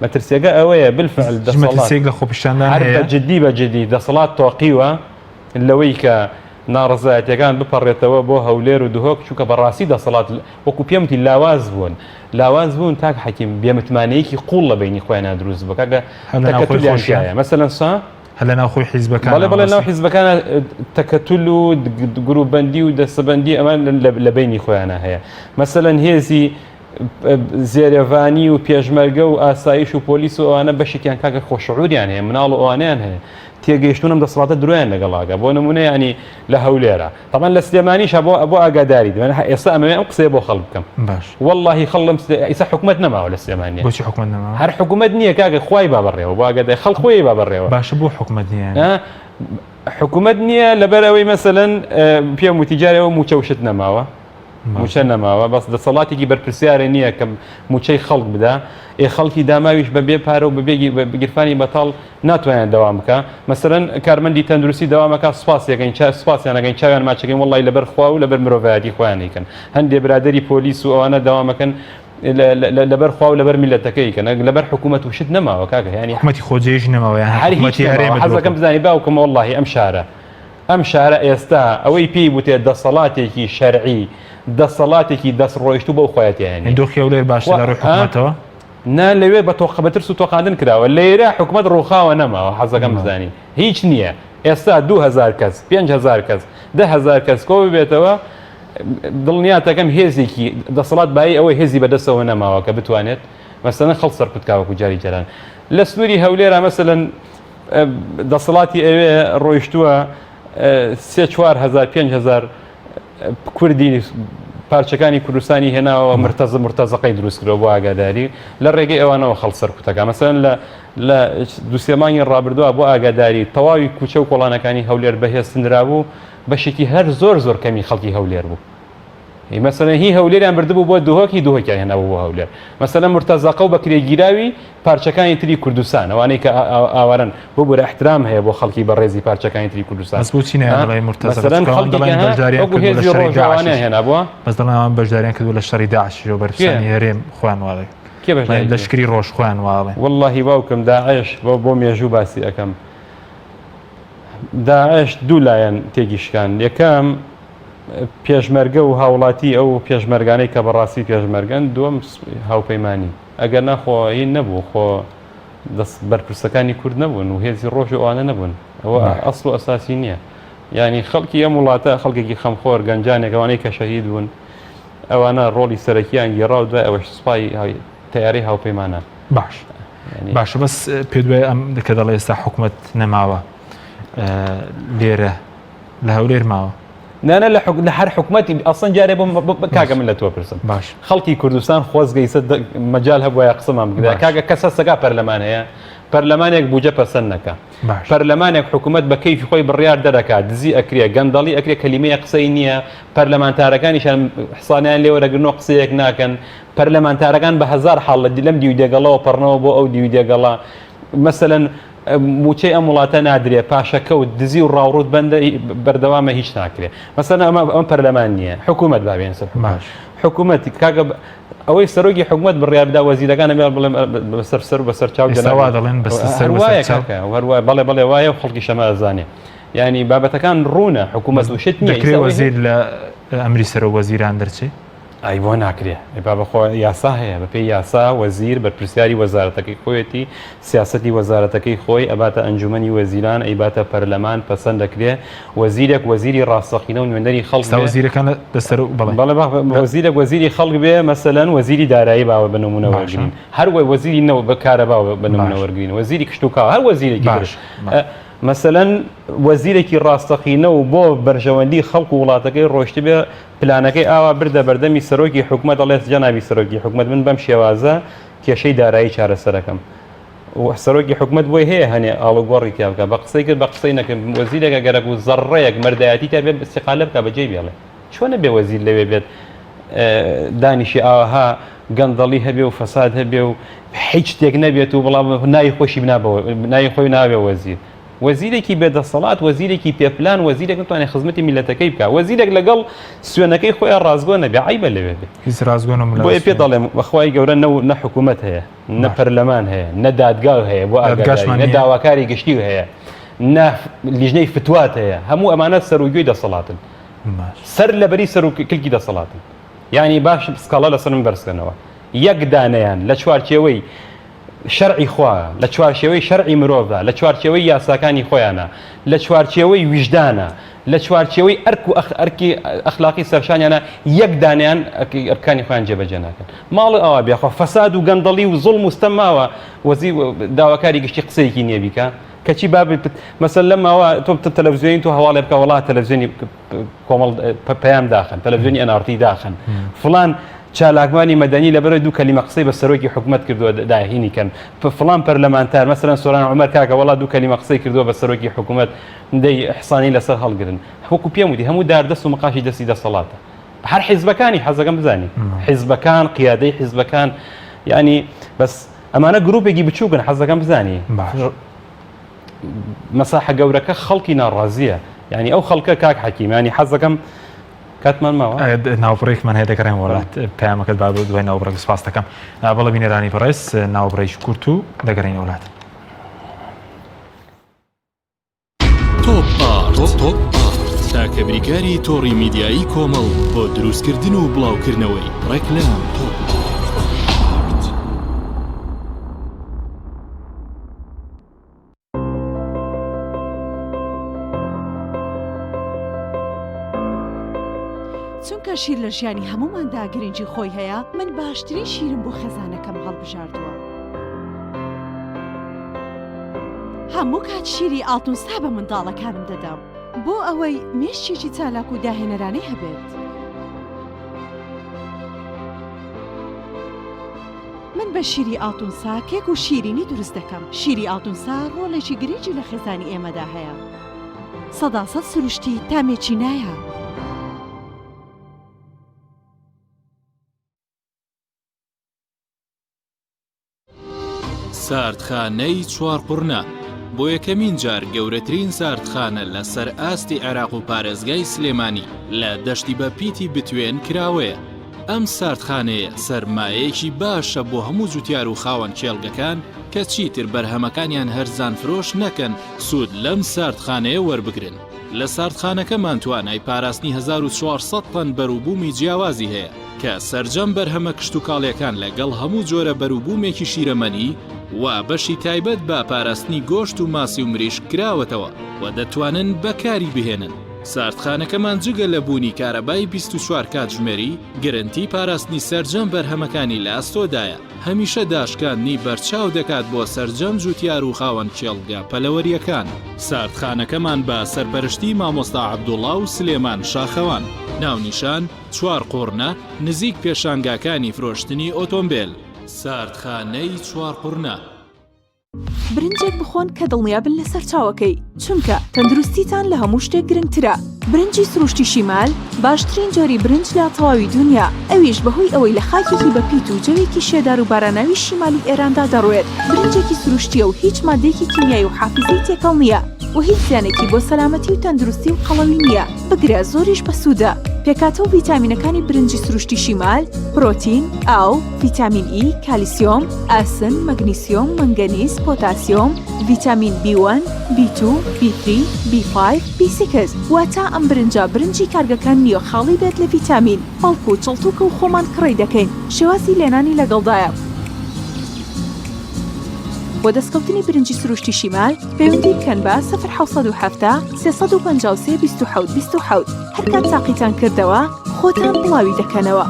مەترسیەکە ئەوەیە بالفعل دەسەڵات لە خۆپیشاندان هەر جددی بە جددی دەسەڵات تۆقیوە لەوەی کە ناڕزایەتەکان بپەڕێتەوە بۆ هەولێر و دهۆک چونکە بەڕاستی دەسەڵات وەکو پێمتی لاواز بوون تاک حەکیم بێمتمانەیەکی قوڵ لە بینی خۆیان دروست بوو کاکە تەکەتولیانشایە مەسەلەن سا هەل لە ناوخۆی حیزبەکان بەڵێ ناو حیزبەکانە تەکەتول و گروپبەندی و دەستەبەندی ئەمان لە بینی خۆیانە هەیە مەسەلەن هێزی زێرەڤانی و پێشمەرگە و ئاسایش و پۆلیس و ئەوانە بەشێکیان کاکە خۆشعوریان هەیە مناڵ و ئەوانیان هەیە تێگەیشتونم دەسەڵاتە درویان لەگەڵاگە بۆ نمونە ینی لە هەولێرە تەمان لە سلێمانیش بۆ ئاگاداری دێن ئێستا ئەمە ئەم قسەیە بۆ خەڵک بکەم باش واللهی خەڵم ئیسا حکومەت نەماوە لە سلێمانیە بۆچی حکومەت نەماوە هەر حکومەت نییە کاکە خوای بابڕێەوە بۆ ئاگادای خەڵک خۆی بابڕێەوە باشە بۆ حکومەت نییە حکومەت نییە لەبەرەوەی مەسەلەن پێم وتیجارەوە موچەوشت نەماوە موچە نەماوە بەس دەسەڵاتێکی بەرپرسیارە نییە کە موچەی خەڵک بدا خەڵکی داماویش بەبێ پارە و بەگیرفانی بەتاڵ ناتوانیان دەوام بکە مەسەرەن کارمەندی تەندروستی داوامەکە سوپاسیەکەین سوپاسیانەکەین چاویان ماچەکەین وڵی لەبەر خوا و لەبەر مرۆڤایەتی خۆیانیکەن هەندێک برادری پۆلیس و ئەوانە داوامەکەن لەبەر خوا و لەبەر میلەتەکەیکەن لەبەر حکوومەت وشت نەماوە کاکە ینی حکومەتی خۆجێژ نەماوە حەزەکەم بزانی باوکم وەڵڵاهی ئەم شارە ئێستا ئەوەی پێی بوتێ دەسەڵاتێکی شەرعی دەسەڵاتێکی دەستڕۆیشت و بەو خۆیەتیانی دۆخی هەولێر باشە لە ڕووی حکومەتەوە نا لەوێ بە بەترس و تۆقاندن کراوە لێرە حکومەت ڕووخاوە نەماوە حەزەکەم بزانی هیچ نییە ئێستا 2000 کەس 5000 کەس 10000 کەس کۆ ببێتەوە دڵنیاتەکەم هێزێکی دەسەڵات بای ئەوەی هێزی بەدەستەوە نەماوە کە بتوانێت مەسەلەن خەڵک سەرکوتکاوەکو جاری جاران لە سنووری هەولێرە مەسەلەن دەسەڵاتی ئەوێ ڕۆیشتووە 3-4 کوردی پارچەکانی کوردستانی هێناوە مرتەزەقەی دروستکرەوە بۆ ئاگاداری لە ڕێگەی ئەوانەوە خەڵک سەرکوتەکە مەسەلەن لە دووسێمانی ڕابردووە بۆ ئاگاداری تەواوی کوچە و کۆڵانەکانی هەولێر بەهێزترا بوو بەشێکی هەر زۆر کەمی خەڵکی هەولێر بوو مەسەلەن هی هەولێریان بردبوو بۆ دهۆکیان هێناوە بۆ هەولێر مەسەلەن مرتەزەقە و بەکرێگیراوی پارچەکانی تری کوردستان ئەوانەی کە ئاوارن بۆ بۆرە احترام هەیە بۆ خەڵکی بەڕێزی پارچەکانی تری کوردستان هێنابووە بەسدەڵیان بەشداریان کردو لە شەڕی داعش و بەرپرسانی هەرێم خوان واڵێ لەشکری ڕۆژ خوان واڵێ واللهی باوکم داعش بۆ مێژوو باسی ئەەکەم داعش دوو لایەن تێگیشکان یەکەم پێشمەرگە و هاوڵاتی ئەو پێشمەرگانەی کە بەڕاستی پێشمەرگەن دووەم هاوپەیمانی ئەگەر ناخۆی نەبوو خۆ بەرپرسەکانی کورد نەبوون و هێزی ڕۆژ و ئەوانە نەبوون ئەوە ئەسڵ و ئەساسی نییە ینی خەڵکی ئەم وڵاتە خەڵکێکی خەمخۆر گەنجانێک ئەوانەی کە شەهید بوون ئەوانە ڕۆڵی سەرەکییان گێڕا و دوای ئەوەش سوپای تەیاری هاوپەیمانە باشە بەس پێ دوای ئەم کە دەڵێ ئێستا حکومەت نەماوە لێرە لە هەولێر ماوە نانە لە هەر حکومەتی ئەسڵەن جارێ بۆ کاگە من لە تۆ پرسم باش خەڵکی کوردستان خۆزگەیسە مەجال هەبووە قسەمان بگدا کاگە کەسە سەگا پەرلەمان هەیە پەرلەمانێک بوجە پەسەند نەکە پەرلەمانێک حکومەت بە کەیفی خۆی بڕیار دەرەکات دزی ئەکرێ گەندەڵی ئەکرێ کەلیمەیە قسەی نییە پەرلەمانتارەکانیشان حسانیان لێوەرەگرنەوە قسەیەک ناکەن پەرلەمانتارەکان بە 1000 حاڵ لەم دیوی دێگەڵەوە پەڕنەوە بۆ ئەو دیوی دێگەڵا مەسەلەن موچەی ئەم وڵاتە نادرێ پاشەکە و دزی و ڕاوڕوت بەندە بەردەوامە هیچ ناکرێت مەسەلەن ئەم پەرلەمان نییە حکومەت بابێن حکومەتی کاگە ئەوەی سەرۆکی حکومت بڕیاردا وەزیرەکانە بڵێ بەسەر بەسەر چاو دەڵێن بەڵێ وایە خەڵکی شەمە ئەزانێ ینی بابەتەکان ڕوونە حکومەت وشت نییە وەزیر لە ئەمری سەر وەزیران دەرچێت ئای بۆ ناکرێ بابەخۆ یاسا هەیە بەپێی یاسا وەزیر بەرپرسیاری وەزارەتەکەی خۆیەتی سیاسەتی وەزارەتەکەی خۆی ئەباتە ئەنجومەنی وەزیران ئەیباتە پەرلەمان پەسەند دەکرێ وەزیرێک وەزیری ڕاستەقینە و نوێنەری خەڵک وەزیرەکان لەسەر وەزیرێک وەزیری خەڵک بێ مەسەلەن وەزیری دارایی باوە بە نمونە وەرگین هەروەی وەزیری نەوە بەکارە باوە بە نمونە وەرگین وەزیری کشتتوکاو هەر وەزیرێکی باش مەسەلەن وەزیرێکی ڕاستەقینە و بۆ بەرژەوەندی خەڵک و وڵاتەکەی ڕۆشت بێ پلانەکەی ئاوا بردە بەردەمی سەرۆکی حکومەت دەڵێت جەنابی سەرۆکی حکومەت من بەم شێوازە کێشەی دارایی چارەسەرەکەم و سەرۆکی حکومت بۆی هەیە هەنێ ئاڵوگۆڕی تیا بکە بە قسەی کرد بە قسەی نەکەم وەزیرێکە گەرەک و زەڕەیەک مەردایەتی تا بێت استیقالە بکە بەجێ بێڵێ چۆنە بێ وەزیر لەوێ بێت دانیشی ئاها گەندەڵی هەبێ و فەساد هەبێ و هیچ شتێک نەبێت و بەڵام ناوی خۆشی ناوی خۆی ناوێ وەزیر وەزیرێکی بێدەسەڵات وەزیرێکی پێپلان وەزیرێک نتوانێت خزمەتی میلەتەکەی بکە وەزیرێک لەگەڵ سوێنەکەی خۆیان ڕازگۆ نەبێ عیبە لەوێ بێت هیچ ڕازگۆنم بۆیە پێ دەڵێم بەخوای گەورە نە حکوومەت هەیە نە پەرلەمان هەیە نە دادگا هەیە بۆ ئاگاداری نە داواکاری گشتی هەیە نە لیژنەی فتوات هەیە هەموو ئەمانە سەرۆگوێی دەسەڵاتن سەر لەبەری سەرکلکی دەسەڵاتن یعنی باش سکاڵە لەسەرم بەرزکەنەوە یەک دانەیان لە چوارچێوەی شەرعی خوا لە چوارچێوەی شەرعی مرۆڤدا لە چوارچێوەی یاساکانی خۆیانە لە چوارچێوەی ویژدانە لە چوارچێوەی ئەرک و ئەرکی ئەخلاقی سەرشانیانە یەک دانیان ئەرکانی خۆیان جێبەجێ ناکەن ماڵی ئەوە بێخوا فەساد و گەندەڵی و زوڵم و ستەم ماوە وەزیر داواکاری گشتی قسەیەکی نییە بیکە کەچی بابێت مەسەل لەماوە تۆ تەلەڤیزیۆنی تۆ هەواڵێ بکە وڵات تەلەڤیزیۆنی کۆمەڵ پەیام داخن تەلەڤیزیۆنی NRT داخن فڵان چالاکمانی مەدەنی لەبەرەوەی دوو کەلیمە قسەی بە سەرۆکی حکومەت کردووە داهینی کەن فڵان پەرلەمانتار مەسەلەن سۆران عومەر کاکە وڵات دوو کەلیمە قسەی کردووە بە سەرۆکی حکومەت دەی ئیحسانی لەسەر هەڵگرن وەکو پێم وتی هەموو داردەست و مەقاشی دەستی دەسەڵاتە هەر حیزبەکانی حەزەکەم بزانی حیزبەکان قیادەی حیزبەکان یعنی بەس ئەمانە گرروپێکی بچووکن حەزەکەم بزانی مەساحە گەورەکە خەڵکی ناڕازیە یعنی ئەو خەڵکە کاک حەکیم ینی حەزەکەم کاتمان ماوە ناوبڕێکمان هەیە دەکەڕێن وڵات پامەکەت با دوای ناوبڕێک سپاس دەکەم بەڵە بینێرانی بەڕێز ناوبڕێژ کورت و دەگەڕین وڵات تۆپ تاکە بریکاری تۆڕی میدیایی کۆمەڵ بۆ دروستکردن و بڵاوکردنەوەی ڕێکلام چونکە شیر لە ژیانی هەموماندا گرنگی خۆی هەیە من باشترین شیرم بۆ خێزانەکەم هەڵبژاردووە هەموو کات شیری ئاڵتونسا بە منداڵەکانم دەدام بۆ ئەوەی مێشتێکی چالاک و داهێنەرانەی هەبێت من بە شیری ئاڵتونسا کێک و شیرینی دروست دەکەم شیری ئاڵتونسا ڕۆڵێکی گرنگی لە خێزانی ئێمەدا هەیە 100% سروشتی تامێکی نایە ساردخانەی چوارقورنا بۆ یەکەمین جار گەورەترین ساردخانە لە سەر ئاستی عێراق و پارێزگای سلێمانی لە دەشتی بە پیتی بتوێن کراوەیە ئەم ساردخانەیە سەرمایەیەکی باشە بۆ هەموو جوتیار و خاوەن کێڵگەکان کە چیتر بەرهەمەکانیان هەرزان فرۆش نەکەن سوود لەم ساردخانەیە وەربگرن لە ساردخانەکەمان توانای پاراستنی 1400 تن بەرووبوومی جیاوازی هەیە کە سەرجەم بەرهەمە کشت و کاڵیەکان لەگەڵ هەموو جۆرە بەرووبوومێکی شیرەمەنی و بەشی تایبەت بە پاراستنی گۆشت و ماسی و مریشک کراوەتەوە و دەتوانن بەکاری بهێنن ساردخانەکەمان جگە لە بوونی کارەبای 24 کاتژمێری گرنتی پاراستنی سەرجەم بەرهەمەکانی لە ئاستۆدایە هەمیشە داشکاندنی بەرچاو دەکات بۆ سەرجەم جوتیار و خاوەن کێڵگا پەلەوەریەکان ساردخانەکەمان بە سەرپەرشتی مامۆستا عەبدوڵڵا و سلێمان شاخەوان ناونیشان چوار قورنە نزیک پێشانگاکانی فرۆشتنی ئۆتۆمبیل ساردخانەی چوار قورنە برنجێک بخۆن کە دڵنیابن لەسەر چاوەکەی چونکە تەندروستیتان لە هەموو شتێک گرنگترە برنجی سروشتی شیمال باشترین جۆری برنج لە تەواوی دنیا ئەویش بەهۆی ئەوەی لە خاکێکی بەپیت و جەوێکی شێدار و باراناوی شیمالی ئێراندا دەڕوێت برنجێکی سروشتیە و هیچ مادەیەکی کیمیایی و حافزەی تێکەڵ نییە و هیچ زیانێکی بۆ سەلامەتی و تەندروستی و قەڵەوی نییە بگرە زۆریش بەسوودە پێکاتە و ڤیتامینەکانی برنجی سروشتی شیمال پرۆتین، ئاو، ڤیتامین ئی، کالیسیۆم، ئاسن، مەگنیسیۆم، مەنگەنیز، پۆتاسیۆم، ڤیتامین B1، B2، B3، B5، B6 واتە ئەم برنجی کارگەکان نییە خاڵی بێت لە ڤیتامین بەڵکو چڵتوکە و خۆمان کڕی دەکەین شێوازی لێنانی لەگەڵدایە بۆ دەستکەوتنی برنجی سروشتی شیمال پەیوەندی بکەن بە 01970 353 27 27 هەر کات تاقیتان کردەوە خۆتان بڵاوی دەکەنەوە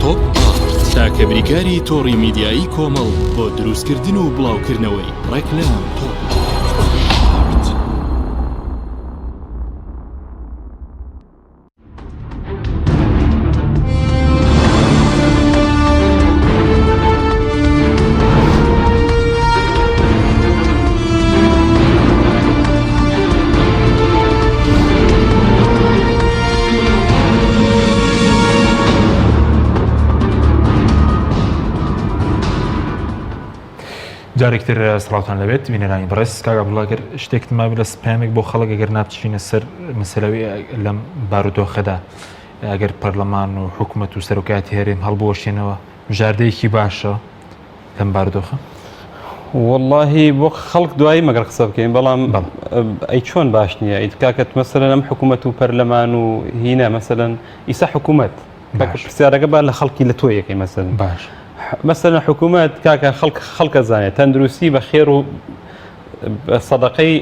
تۆپ تاکە بریکاری تۆڕی میدیایی کۆمەڵ بۆ دروستکردن و بڵاوکردنەوەی ڕێکلام تۆپ. جارێکتر سڵاوتان لەبێت بینەرانی بەڕێز کاک عەبدوڵڵا شتێکتما لە سپامێک بۆ خەڵک ئەگەر نابچینە سەر مەسەلەوەی لەم بارودۆخەدا ئەگەر پەرلەمان و حکوومەت و سەرۆکایەتی هەرێم هەڵبوەشێنەوە ژاردەیەکی باشە لەم بارودۆخە؟ واللهی بۆ خەڵک دوایی مەگەر قسە بکەین بەڵام ئەی چۆن باش نییە ئیت کاکەت مەسەلەن ئەم حکوومەت و پەرلەمان و هینە مەسەلەن ئیسا حکوومەت پرسیارەکە با لە خەڵکی لە تۆ یەکەی مەسەلەن باش مەسەلەن حکوومەت کاکە خەڵکە زانێت تەندروستی بە خێر و سەدەقەی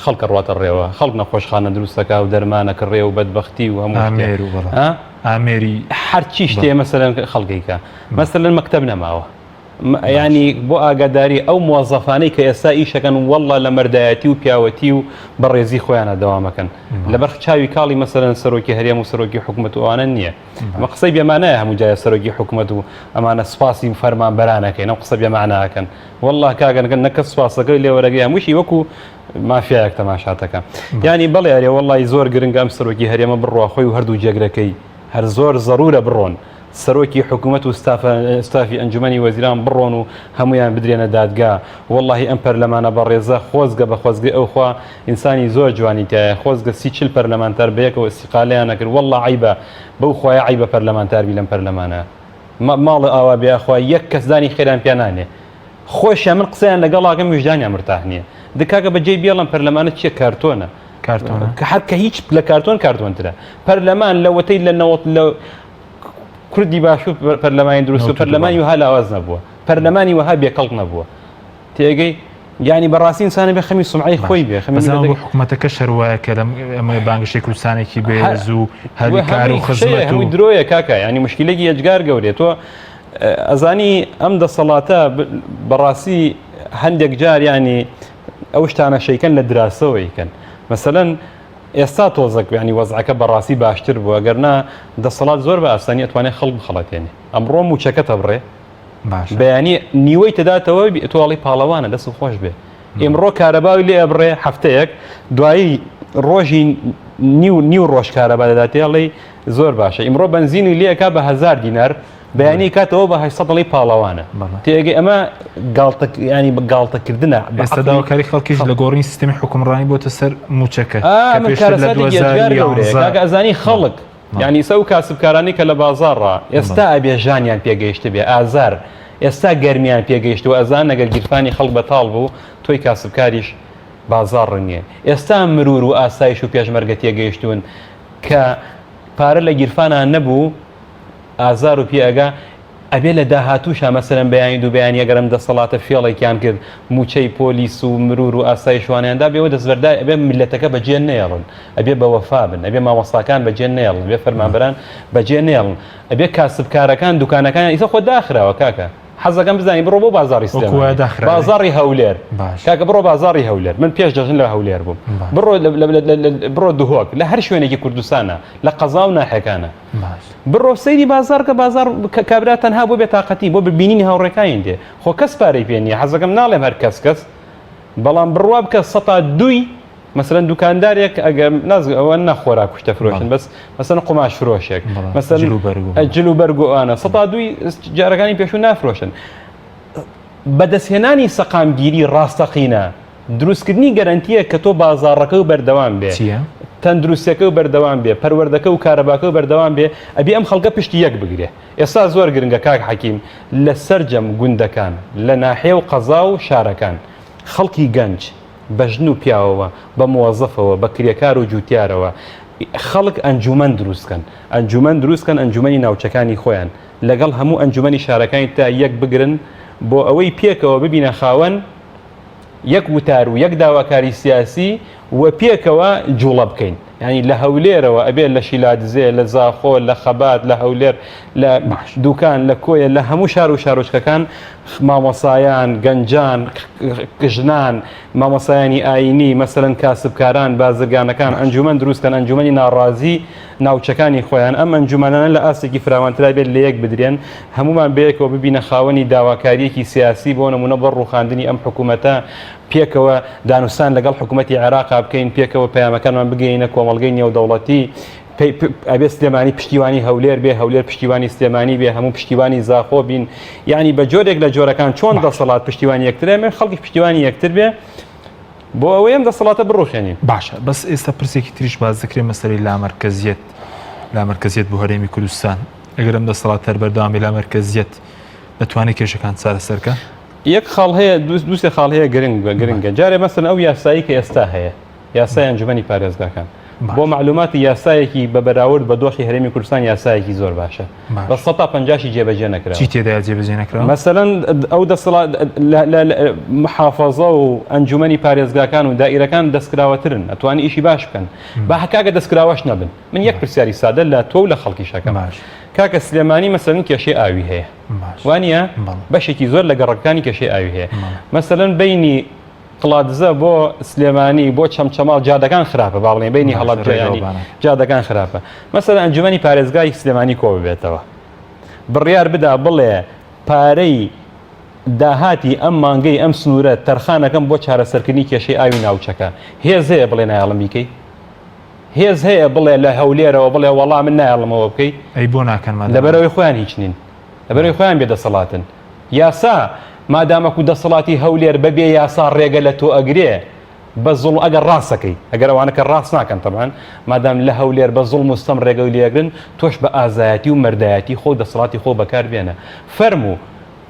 خەڵکە ڕواتە ڕێوە خەڵک نەخۆشخانە دروستەکە و دەرمانەکە ڕێ و بەدبەختی و هەموو ئامێری هەرچی شتێ مەسەلەن خەڵکیکە مەسەلەن مەکتەب نەماوە ینی بۆ ئاگاداری ئەو موظفانەی کە ئێستا ئیشەکەن وەڵڵا لە مەردایەتی و پیاوەتی و بەڕێزی خۆیانە دەوامەکەن لەبەر چاوی کاڵی مەسەلەن سەرۆکی هەرێم و سەرۆکی حکوومەت و ئەوانە نییە مە قسەی بێمانایە هەموو جایە سەرۆکی حکوومەت و ئەمانە سپاسی فەرمانبەرانەکەین ئەو قسە بێماناکەن وەڵڵا کاگەنگەن نەکە سپاسەکەی لێوەرەگەی هەمووشی وەکو مافیایەک تەماشاتەکە ینی بەڵێ ئەرێ وەڵڵی زۆر گرنگە ئەم سەرۆکی هەرێمە بڕوا خۆی و هەردوو جێگرەکەی هەر زۆر زەڕورە بڕۆن سەرۆکی حکوومەت و ستافی ئەنجومەنی وەزیران بڕۆن و هەمویان بدرێنە دادگا واللهی ئەم پەرلەمانە بە ڕێزە خۆزگە بە خۆزگە ئەوخوا ئینسانی زۆر جوانی تایە خۆزگە 30-40 پەرلەمانتار بەیەکەوە استیقالیان نەکرد والله عیبە بەو خۆیە عیبە پەرلەمانتاربی لەم پەرلەمانە ماڵی ئاوا بێخوا یەک کەسدانی خێران پیانانێ خۆشیان من قسەیان لەگەڵاکەم وجدانیان مرتاح نییە دکاکە بەجێ بێڵم پەرلەمانە چیە کارتۆنە کە هەر کە هیچ لە کارتۆن کارتۆنترە پەرلەمان لەوەتەی لە نەوەت لە کوردی باشوور پەرلەمانی دروست و پەرلەمانی وها لاواز نەبووە پەرلەمانی وها بێکەڵک نەبووە تێگەی ینی بەڕاستی ئینسانە بێ خەمی سومعی خۆی بێ بۆ حکوومەتەکە شەروایە کە ئەمە بانگشەی کوردستانێکی بێز و هەوی کار و خزمەت و درۆیە کاکە ینی مشکلێکی یەجگار گەورێت تۆ ئەزانی ئەم دەسەڵاتە بەڕاستی هەندێک جار ینی ئەو شتانە شەیکەن لە دراسەوەیکەن مەسەلەن ئێستا تۆزەک ینی وەزعەکە بەڕاستی باشتر بووە گەرنا دەسەڵات زۆر بە ئاسانی ئەتوانێت خەڵک بخەڵەتێنێ ئەمڕۆ موچەکەتە بڕێ بەیانی نیوەی تداتەوە تۆڵی پاڵەوانە دەست خۆش بێ ئێمڕۆ کارەباوی لێ ئەبڕێ هەفتەیەک دوایی ڕۆژی نیو ڕۆژ کارەبا دەداتێڵی زۆر باشە ئیمڕۆ بنزینی لێکا بە 1000 دینار بەیانی کاتەوە بە 800 پاڵەوانە تێگەی ئەمە ینی گاڵتەکردنە ئێستا داواکاری خەڵکیش لە گۆڕی سیستمی حکومڕانی بۆتە سەر موچەکە ئەزانی خەڵک ینی سە و کاسبکارانی کە لە بازاڕە ئێستا ئەبێ ژانیان پێگەیشت بێ ئازار ئێستا گەرمیان پێگەیشتەوە ئەزان نەگەر گیرفانی خەڵک بەتاڵ بوو تۆی کاسبکاریش بازار ڕنگێ ئێستا مرور و ئاسایش و پێشمەرگە تێگەیشتون کە پارە لە گیرفانان نەبوو ئازار و پێگا ئەبێ لە داهاتووشە مەسەرەن بەیانی دوو بەیانی ئەگەرم دەسەڵاتە فێڵێکیان کرد موچەی پۆلیس و مرور و ئاسایشوانیاندا بێەوە دەستبەردای ئەبێ میلەتەکە بەجێ نێڵن ئەبێ بە وەفا بن ئەبێ مامۆستاکان بەجێ نێڵن بێ فەرمانبەران بەجێ نێڵن ئەبێ کاسبکارەکان دوکانەکان ئیسە خۆ داخراوە کاکە حەزەکەم بزانانی بڕۆ بۆ بازاری بازاری هەولێر کاکە بڕۆ بازاری هەولێر من پێش دەژن لە هەولێر بووم بڕۆ دوهۆک لە هەر شوێنێکی کوردستانە لە قەزا و ناحەکانە بڕۆ سەیری بازار کە بازار کابرا تەنها بۆ بێتاقەتی بۆ ببینینی هاوڕێکین دێ خۆ کەس پارەی پێ نییە حەزەکەم ناڵێم هەر کەس بەڵام بڕوا بکە 102 مثلا دوکاندارێک ئەگەر نازگ ئەوە نەخۆرا کوشتە فرۆشن بەس مەسەن قماش فرۆشێک جل و بەرگ و ئانە 102 جارەکانی پێشوو نافرۆشن بەدەستهێنانی سەقامگیری ڕاستەقینە دروستکردنی گەرانتیە کە تۆ بازاڕەکە و بەردەوام بێ تەندروستەکە و بەردەوام بێ پەروەردەکە و کارەباکە و بەردەوام بێ ئەبێ ئەم خەڵکە پشتی یەک بگرێ ئێستا زۆر گرنگە کاک حەکیم لە سەرجەم گوندەکان لە ناحێ و قەزا و شارەکان خەڵکی گەنج بە ژن و پیاوەوە بە موەزەفەوە بە کرێکار و جوتیارەوە خەڵک ئەنجومەن دروستکەن ئەنجومەنی ناوچەکانی خۆیان لەگەڵ هەموو ئەنجومەنی شارەکانی تا یەک بگرن بۆ ئەوەی پێکەوە ببینە خاوەن یەک وتار و یەک داواکاری سیاسی و پێکەوە جوڵە بکەین ینی لە هەولێرەوە ئەبێ لە شیلادزێ لە زاخۆ لە خەبات لە هەولێر لە دوکان لە کۆیە لە هەموو شار و شارۆچکەکان مامۆسایان گەنجان ژنان مامۆسایانی ئاینی مەسەرەن کاسبکاران بازرگانەکان ئەنجومەن دروستکەن ئەنجومەنی ناڕازی ناوچەکانی خۆیان ئەم ئەنجومەنانە لە ئاستێکی فراوانترا بێت لە یەک بدرێن هەمومان بەیەکەوە ببینە خاوەنی داواکاریەکی سیاسی بۆ نمونە بە ڕوخاندنی ئەم حکوومەتە پێکەوە دانوستان لەگەڵ حکوومەتی عێراق بکەین پێکەوە پەیامەکانمان بگەینە کۆمەڵگەی نێودەوڵەتی ئەبێ سلێمانی پشتیوانی هەولێر بێ هەولێر پشتیوانی سلێمانی بێ هەموو پشتیوانی زاخۆ بین یعنی بە جۆرێک لە جۆرەکان چۆن دەسەڵات پشتیوانی یەکترێ خەڵکی پشتیوانی یەکتر بێ بۆ ئەوەی ئەم دەسەڵاتە بڕۆخێنین باشە بەس ئێستا پرسێکی تریش باز دەکرێت مەسەرەی لامەرکەزیەت بۆ هەرێمی کوردستان ئەگەر ئەم دەسەڵات هەر بەردەوامی لامەرکەزیەت دەتوانێت کێشەکان چارەسەرکە یەک خاڵ هەیە دووسێ خاڵ هەیە گرنگە جارێ مەسەن ئەو یاسایی کە ئێستا هەیە یاسای ئەنجومەنی پارێزگاکان بۆ معلوماتی یاسایەکی بە بەراورد بە دۆخی هەرێمی کوردستان یاسایەکی زۆر باشە بە 150 جێبەجێ نەکرا چی تێدا جێبەجێ نەکرا مەسەلەن ئەو دەسەڵات محافەزە و ئەنجومەنی پارێزگاکان و دائیرەکان دەستکراوەترن ئەتوانی ئیشی باش بکەن با کاکە دەستکراوەش نەبن من یەک پرسیاری سادە لە تۆ و لە خەڵکی شەکەم کاکە سلێمانی مەسەلەن کێشەی ئاوی هەیە وانە بەشێکی زۆر لە گەڕەکانی کێشەی ئاوی هەیە مەسەلەن بینی قڵاتزە بۆ سلێمانی بۆ چەمچەماڵ جادەکان خراپە باڵێن بینی هەڵاتجیانی جادەکان خراپە مەسەلەن ئەنجومەنی پارێزگای سلێمانی کۆ ببێتەوە بڕیار بدا بڵێ پارەی داهاتی ئەم مانگەی ئەم سنوورە تەرخانەکەم بۆ چارەسەرکردنی کێشەی ئاوی ناوچەکە هێز هەیە بڵێ نایڵم بیکەی هێز هەیە بڵێ لە هەولێرەوە بڵێ وەڵام من نایڵمەوە بکەی ئەی بۆ ناکەنمان لەبەرەوەی خۆیان هیچ نین لەبەرەوەی خۆیان بێدەسەڵاتن یاسا مادامەکو دەسەڵاتی هەولێر بەبێ یاسا ڕێگە لە تۆ ئەگرێ بە زوڵ ئەگەر ڕاستەکەی ئەگەر ئەوانەکە ڕاست ناکەن تەمان مادام لە هەولێر بە زوڵ مستەم ڕێگە و لێگرن تۆش بە ئازایەتی و مەردایەتی خۆ دەسەڵاتی خۆ بەکار بێنە فەرموو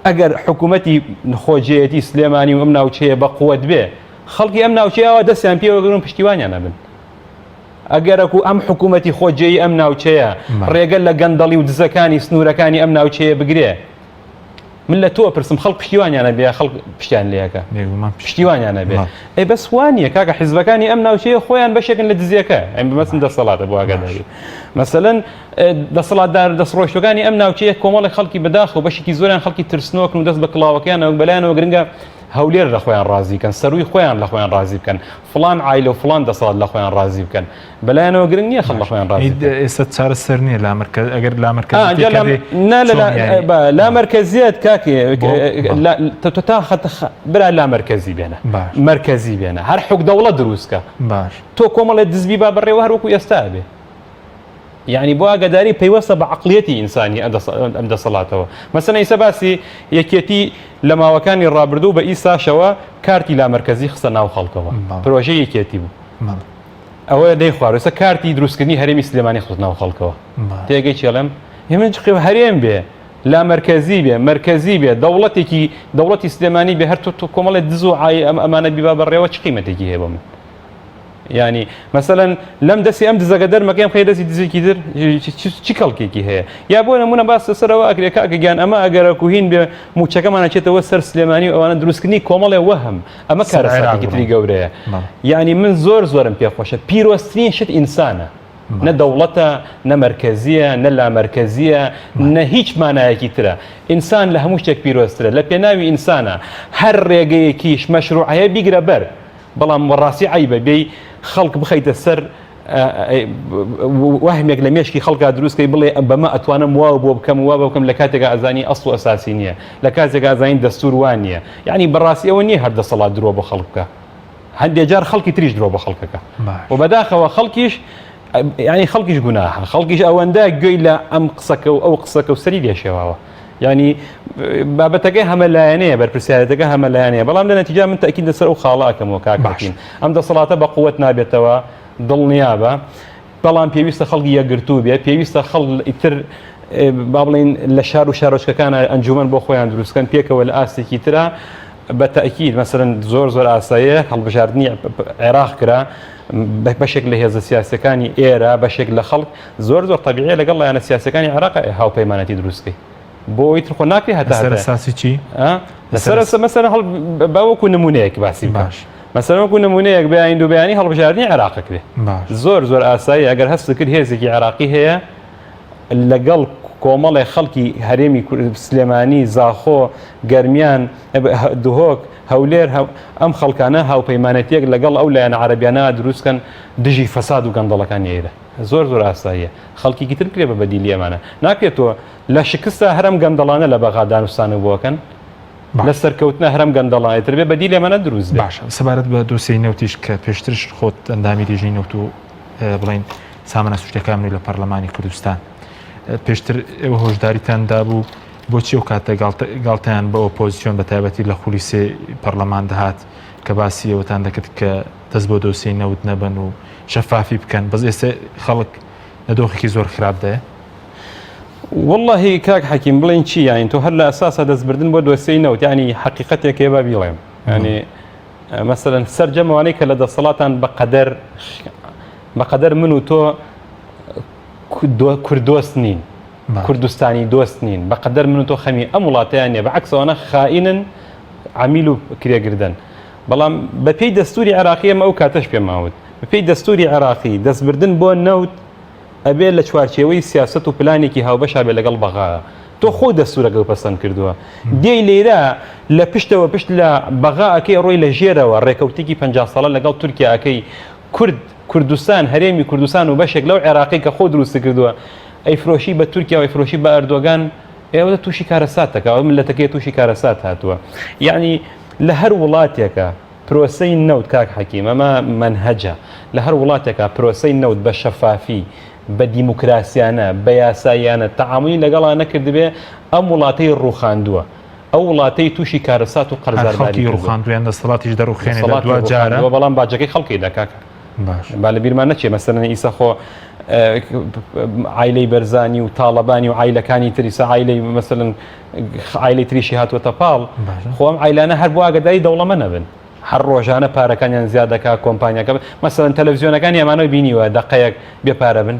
ئەگەر حکوومەتی خۆجێتی سلێمانی و ئەم ناوچەیە بە قووەت بێ خەڵکی ئەم ناوچەیەوە دەستیان پێوەگرن پشتیوانیان نەبن ئەگەرەکو ئەم حکوومەتی خۆجێی ئەم ناوچەیە ڕێگە لە گەندەڵی و دزەکانی سنوورەکانی ئەم ناوچەیە بگرێ من لە تۆ پرسم خەڵک پشتیوانیانە بێ خەڵک پشتیان لێەکە پشتیوانیانە بێ ئەی بەس وانە کاکە حیزبەکانی ئەم ناوچەیە خۆیان بەشێکن لە دزیەکە ئەم بمەسن دەسەڵاتە بۆ ئاگاداری مەسەلەن دەسەڵاتدار دەسڕۆشتەکانی ئەم ناوچەیە کۆمەڵی خەڵکی بەداخ و بەشێکی زۆریان خەڵکی ترسنەوەکن و دەست بە کڵاوەکەیانەوە بەلایەنەوە گرنگە هەولێر لە خۆیان ڕازی بکەن سەروی خۆیان لە خۆیان ڕازی بکەن فلان عایلە و فلان دەسەڵات لە خۆیان ڕازی بکەن بەلایەنەوە گرنگ نییە خەڵ لە خۆیان ڕازی ئێستا چارەسەر نییە ئەگەر لامەرکەزیەت کاکێ تا برا لامەرکەزی بێنە مرکزی بێنە هەر حوک دەوڵەت دروستکە باش تۆ کۆمەڵێت دزبی با بەڕێوە هەروەکو ئێستا بێ یعنی بۆ ئاگاداری پەیوەستە بە عەقڵیەتی ئینسانی ئەم دەسەڵاتەوە مەسەلەن ئێستا باسی یەکێتی لە ماوەکانی ڕابردوو بە ئیساشەوە کارتی لامەرکەزی خستە ناو خەڵکەوە پرۆژەی یەکێتی بوو ئەوە دەی خواردوسە کارتی دروستکردنی هەرێمی سلێمانی خست ناو خەڵکەوە تێگەی چێڵم هێمن هەرێم بێ لامەرکەزی بێ مرکزی بێ دەوڵەتی سلێمانی بێ هەر تۆ کۆمەڵێت دز و ئەمانە بیبا بەڕێوە چ قیمەتێکی هەیە بۆ من يعني مثلا لم دسي ام دزقدر ما كان خير دسي دزي كيدر چی کەڵکێکی هەیە یا بۆ نمونە باس سەرەوە ئەکرێ کاکەگیان ئەمە ئەگەرە کوهین بێ موچەکەمانە چێتەوە سەر سلێمانی و ئەوانە دروستکردنی کۆمەڵێ وەهم ئەمە کارەساتێکی تری گەورەیە یعنی من زۆرم پێخۆشە پیرۆستترین شت ئینسانە نە دەوڵەتە نە مەرکەزیە نە لامەرکەزیە نە هیچ مانایەکی ترە ئینسان لە هەموو شتێک پیرۆسترە لە پێناوی ئینسانە هەر ڕێگەیەکیش مەشروعەیە بیگرە بەر بەڵام وەڕاستی عیبە بێی خەڵک بخەیتە سەر وەهمێک لە مێشکی خەڵکا دروستکەی بڵێ بەمە ئەتوانم وا بۆ بکەم وا بکەم لە کاتێکە ئازانی ئەسڵ و ئەساسی نییە لە کاتێک ئازانی دەستور وان نییە یعنی بەڕاستی ئەوە نییە هەر دەسەڵات درۆ بۆ خەڵکە هەندێک جار خەڵکی تریش درۆ بە خەڵکەکە و بەداخەوە خەڵکیش ینی خەڵکیش گوناهە خەڵکیش ئەوەندە گوێی لە ئەم قسەکە و ئەو قسەکە و سەری لێشێواوە ینی بابەتەکەی هەمەلایەنەیە بەرپرسیارەتەکە هەمەلایەنەیە بەڵام لە نەتیجا من تەکید لەسەر ئەو خاڵاکەمەوە کاکەین ئەم دەسەڵاتە بە قووەت نابێتەوە دڵنیابە بەڵام پێویستە خەڵکی یەکگرتوو بێت پێویستە خەڵ ئیتر با بڵین لە شار و شارۆچکەکانە ئەنجومەن بۆ خۆیان دروستکەن پێکەوە لە ئاستێکی ترە بە تەکید مەسەرەن زۆر ئاساییە هەڵبژاردننی عێراق کرا بەشێک لە هێزە سیاسەکانی ئێرە بەشێک لە خەڵک زۆر تەبیعیە لەگەڵ لایەنە سیاسەکانی عێراق هاوپەیمانەتی دروستکەی بۆی تر خۆ ناکری هەتا ساسی چی لەسەر مەسەر باوەکو نمونەیەک باسی باش مەسەر وەکو نمونەیەک بەیان و بەیانی هەڵبژاردننی عێراقەکرێ زۆر ئاسایی ئەگەر هەست کرد هێزێکی عێراقی هەیە لەگەڵ کۆمەڵی خەڵکی هەرێمی سلێمانی زاخۆ گەرمیان دهۆک هەولێر ئەم خەڵکانە هاوپەیمانەتیەک لەگەڵ ئەو لایەنە عەرەبیانە دروستکەن دژی فەساد و گەندەڵەکان ئێرە زۆر ئاساییە خەڵکیکی تر کرێ بە بەدیلی ئەمانە ناکرێتەوە لە شکستە هەرم گەندەڵانە لە بەغادانوستان بۆکەن لە سەرکەوتنە هەرم گەندەڵانێتتر بێ بەدیلی ئەمانە دروست باشە سەبارەت بە دۆسیی نەوتیش کە پێشترش خۆت ئەندامی دێژەی نەوت و بڵین سامانە سوشتەکانی لە پەرلەمانی کوردستان پێشتر ئێوە هۆشداریتان دابوو بۆچی ئەو کاتە گاڵتەیان بە ئۆپۆزیسیۆن بە تایبەتی لە خولی سێ پەرلەمان دەهات کە باسی ئەوەتان دەکرد کە دەست بۆ دۆسیی نەوت نەبن و شەفافی بکەن بەس ئێستا خەڵک لە دۆخێکی زۆر خراپدایە والله کاک حەکیم بڵێن چی یاین تۆ هەر لە ئەساسە دەستبردن بۆ دۆسیەی نەوت ینی حەقیقەتێک ێ با بیڵێم ینی مەسەلەن سەرجەمەوانەی کە لە دەسەڵاتان بەقەدەر من و تۆ کوردۆست نین کوردستانی دۆست نین بەقەدەر من و تۆ خەمی ئەم وڵاتیان نیە بەعکسەوەنە خائینن عمیل و کرێگردن بەڵام بە پێی دەستوری عێراقی ئەمە ئەو کاتەش پێماوت بە پێی دەستوری عێراقی دەستبردن بۆ نەوت ئەبێ لە چوارچێوەی سیاست و پلانێکی هاوبەشا بێ لەگەڵ بەغا تۆ خۆ دەستورەگەڵ پەسەند کردووە دێی لێرە لە پشتەوە پشت لە بەغا ئەکەی ڕۆی لە ژێرەوە ڕێکەوتێکی 50 ساڵە لەگەڵ تورکیا ئەکەی کوردستان هەرێمی کوردستان و بەشێک لەو عێراقی کە خۆ دروست کردووە ئەیفرۆشی بە تورکیا و ئەیفرۆشی بە ئەردۆگان ئێوە تووشی کارەساتەکە ئەو ملەتەکەی تووشی کارەسات هاتووە یعنی لە هەر وڵاتێکە پرۆسەی نەوت کاک حەکیم ئەمە منهەجە لە هەر وڵاتێکە پرۆسەی نەوت بە شەفافی بە دیموکراسیانە بە یاساییانە تەعاملی لەگەڵا نەکردبێ ئەم وڵاتەی ڕوخاندووە ئەو وڵاتەی تووشی کارەسات و قەرزارباری ڕوخاندویان دەسەڵاتیش دەڕوخێنێ لە دو جارە بەڵام باجەکەی خەڵکی دەکاکە با لە بیرمان نەچێ مەسەلەن ئیسا خۆ عایلەی بەرزانی و تاڵەبانی و عایلەکانی تریسا عایلەی مەسەلەن عایلەی تریشی هاتووەتە پاڵ خۆ ئەم عایلانە هەر بۆ ئاگداری دەوڵەمە نەبن هەر ڕۆژانە پارەکانیان زیاد دەکا کۆمپانیاکە مەسەلەن تەلەڤیزیۆنەکانی ئەمانەوەی بینیوە دەقەیەک بێپارە بن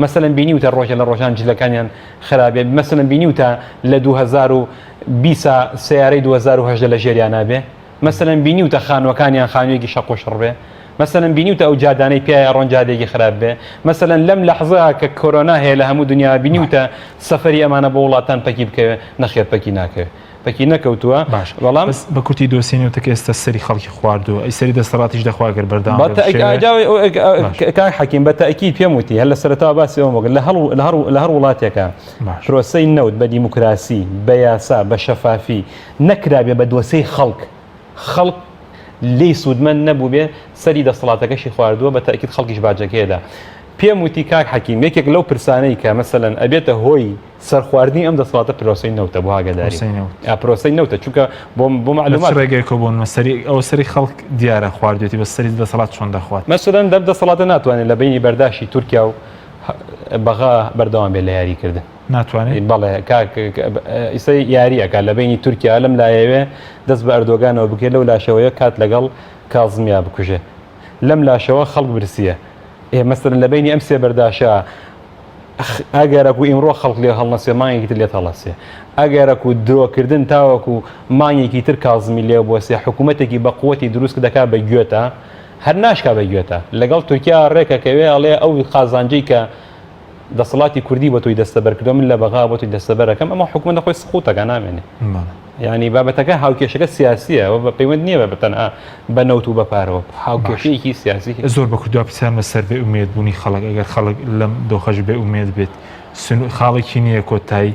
مەسەلەن بینیوتە ڕۆژە لە ڕۆژان جلەکانیان خراپێت مەسەلەن بینیوتە لە 2020 سیارەی 2010 لە ژێریان نابێ مەسەلەن بینیوتە خانوەکانیان خانوویەکی شەق و شڕ بێ مەسەلەن بینیوتە ئەو جادانەی پیاە ڕۆنجادێکی خراپ بێ مەسەلەن لەم لەحظەیە کە کۆرۆنا هەیە لە هەموو دنیا بینیوتە سەفەری ئەمانە بۆ وڵاتان پەکی بکەوێ نەخێر پەکی ناکەوێت پەکی نەکەوتووە باش بەڵام بە کورتی دۆسینەوەتەکە ئێستا سەری خەڵکی خواردووە ئەی سەری دەسەڵاتیش دەخواگەر بەردام کاک حەکیم بە تەئکید پێم وتی هەر لە سەرەتا باسی ئەوە وەگەر لە هەر وڵاتێکە پرۆسەی نەوت بە دیموکراسی بە یاسا بە شەفافی نەکرابێ بە دۆسەی خەڵک لی سوودمەند نەبوو بێ سەری دەسەڵاتەکەشی خواردووە بە تەئکید خەڵکیش باجەکەیدا پێم وتی کاک حەکیم یەکێک لەو پرسانەی کە مەسەلەن ئەبێتە هۆی سەرخواردنی ئەم دەسەڵاتە پرۆسەی نەوتە بۆ ئاگاداری پرۆسەی نەوتە چونکە بۆ معلومات ڕێگەیەکە بوون مەسەری ئەو سەری خەڵک دیارە خواردێتی بە سەری دەسەڵات چۆن دەخوات مەسەلەن دەم دەسەڵاتە ناتوانێت لە بینی بەرداشی تورکیا و بەغا بەردەوام بێ لە یاریکردن ناتوانێت بەڵێ ئیسەی یاریەکە لە بینی تورکیا لەم لایەوێ دەست بە ئەردۆگانەوە بکرێت لەو لاشەوەیە کات لەگەڵ کازمیا بکوژێ لەم لاشەوە خەڵک برسیە مەسەلەن لە بینی ئەم سێ بەرداشە ئەگەرەک و ئیمڕۆ خەڵک لێ هەڵنەسێ مانگێکی تر لێت هەڵەسێ ئەگەرەک و درۆکردن تاوەکو مانگێکی تر کازمی لێ بۆسێ حکوومەتێکی بە قووەتی دروست دەکات بە گوێتە هەر ناشکا بە گوێتە لەگەڵ تورکیا ڕێکەکەوێ ئەڵێ ئەو قازانجەی کە دەسەڵاتی کوردی بە تۆی دەستەبەرکردو من لە بەغا بۆ توی دەستەبەرەکەم ئەمە حکوومەتە خۆی سقوتەکە نامێنێ ینی بابەتەکە هاوکێشەکە سیاسیە و پەیوەند نییە بەتەنها بە نەوت و بەپارەوە هاوکێشەیەکی سیاسی زۆر بە کوردوا پیسان لەسەر بێ ئومێد بوونی خەڵک ئەگەر خەڵک لەم دۆخەش بێ ئومێد بێت خاڵێکی نییە کۆتایی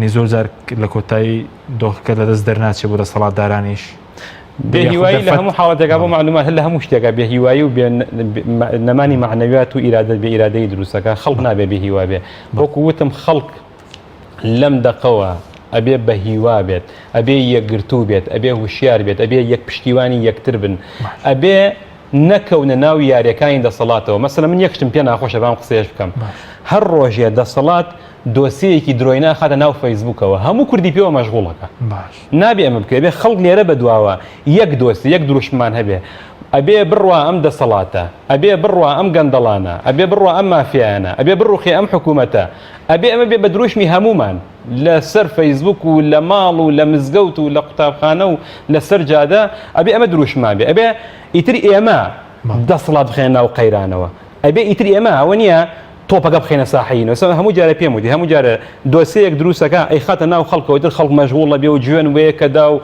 نی زۆر جار لە کۆتایی دۆخەکە لەدەست دەرناچێ بۆ دەسەڵاتدارانیش بێهیوایی لە هەموو حاڵەتێکا بۆ معلومات هەر لە هەموو شتێکە بێهیوایی و نەمانی معنەویات و ئیرادەت بێ ئیرادەی دروستەکە خەڵک نابێ بێهیوا بێ وەکو وتم خەڵک لەم دەقەوە ئەبێ بە هیوا بێت ئەبێ یەکگرتوو بێت ئەبێ هوشیار بێت ئەبێ یەک پشتیوانی یەکتر بن ئەبێ نەکەونە ناو یاریەکانی دەسەڵاتەوە مەسەلەن من یەکشتم پێ ناخۆشە بام قسەیەش بکەم هەر ڕۆژێ دەسەڵات دۆسیەکی درۆینا خاتە ناو فەیسبوکەوە هەموو کوردی پێوە مەشغوڵەکە نابێ ئەمە بکە بێ خەڵک لێرە بەدواوە یەک دۆستی یەک دروشمان هەبێ ئەبێ بڕوا ئەم دەسەڵاتە ئەبێ بڕوا ئەم گەندەڵانە ئەبێ بڕوا ئەم مافیانە ئەبێ بڕوخی ئەم حکوومەتە ئەبێ ئەمە بێ بە دروشمی هەمومان لە سەر فەیسبوک و لە ماڵ و لە مزگەوت و لە قوتابخانە و لە سەر جادە ئەبێ ئەمە دروشمان بێ ئەبێ ئیتر ئێمە دەسەڵات بخێن ناو قەیرانەوە ئەبێ ئیتر ئێمە ئەوە نییە تۆپەکە بخێنە ساحەیینەوە هەموو جارە پێم وتی هەموو جارە دۆسەیەک دروستەکە ئەی خاتە ناو خەڵکەوە در خەڵک مەشغوڵ لە بێ و جوێن وەیەکەدا و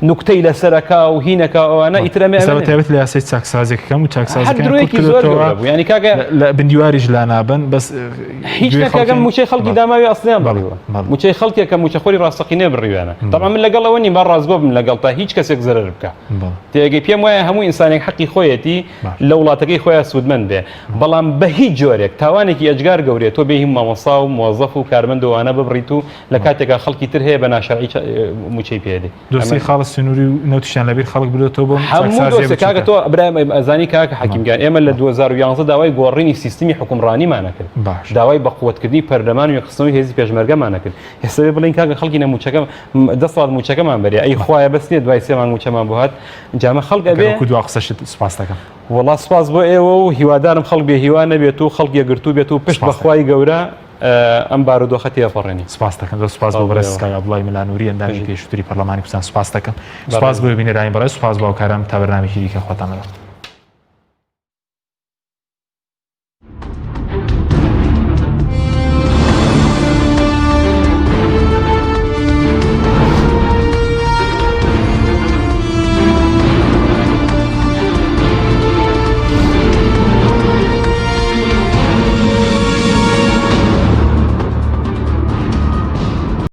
نوکتەی لەسەرەکە و هینەکە ئەوانە ئیترەمە تایبەت لە یاسای چاکسازێکەکەم و هەردروویەکی زۆر بوو ینی کاکە لە بندیواریش لا نابن بەس هیچ نەکەم موچەی خەڵکی داماوی ئەسلیان بڕیوە موچەی خەڵکێکە موچەخۆری ڕاستەقینێ بڕیوانە تەڵام من لەگەڵەوە نیم با ڕازگۆ بم لەگەڵ تا هیچ کەسێک زەرر بکە تێگەی پێم وایە هەموو ئینسانێک حەقی خۆیەتی لە وڵاتەکەی خۆیان سوودمەند بێ بەڵام بە هیچ جۆرێک تاوانێکی ئەجگار گەورێت تۆ بێ هی مامۆستا و موظف و کارمەندەوانە ببڕیت و لە کاتێکا خەڵکی تر هەیە بە ناشەرعی موچەی پێدێ دۆسی خاڵ سنووری و نەوتیشان لەبیر خەڵک بدۆتەوە بۆ هەموو کاکە تۆ برای ئەزانی کاکە حەکیمگیان ئێمە لە 2011 داوای گۆڕینی سیستمی حکومڕانیمانە کرد داوای بەقوتکردنی پەرلەمان و یەخستنەوەی هێزی پێشمەرگەمانە کرد هێستا بڵین کاکە خەڵکی نەموچەکەم دەسڵات موچەکەمان بەرێ ئەی خوایە بەس نیە دوای سێمان موچەمان بۆ هات جامە خەڵک ئەبێ دو قسەشت سپاس دەکەم وڵا سپاس بۆ ئێوە و هیوادارم خەڵک بێ هیوا نەبێت و خەڵک یەگرتوو بێت و پشت بەخوای گەورە ئەم بارودۆخە تێپەڕێنی سپاس دەکەم سپاس بۆ بەڕێز عەبدوڵای مەلانووری ئەندامی پێشووتری پەرلەمانی کوردستان سپاس دەکەم سپاس بۆ بینەرانی بەڕێز سپاس بۆ ئەو کارام تا بەرنامێکی دیکە خۆتان لەگەڵ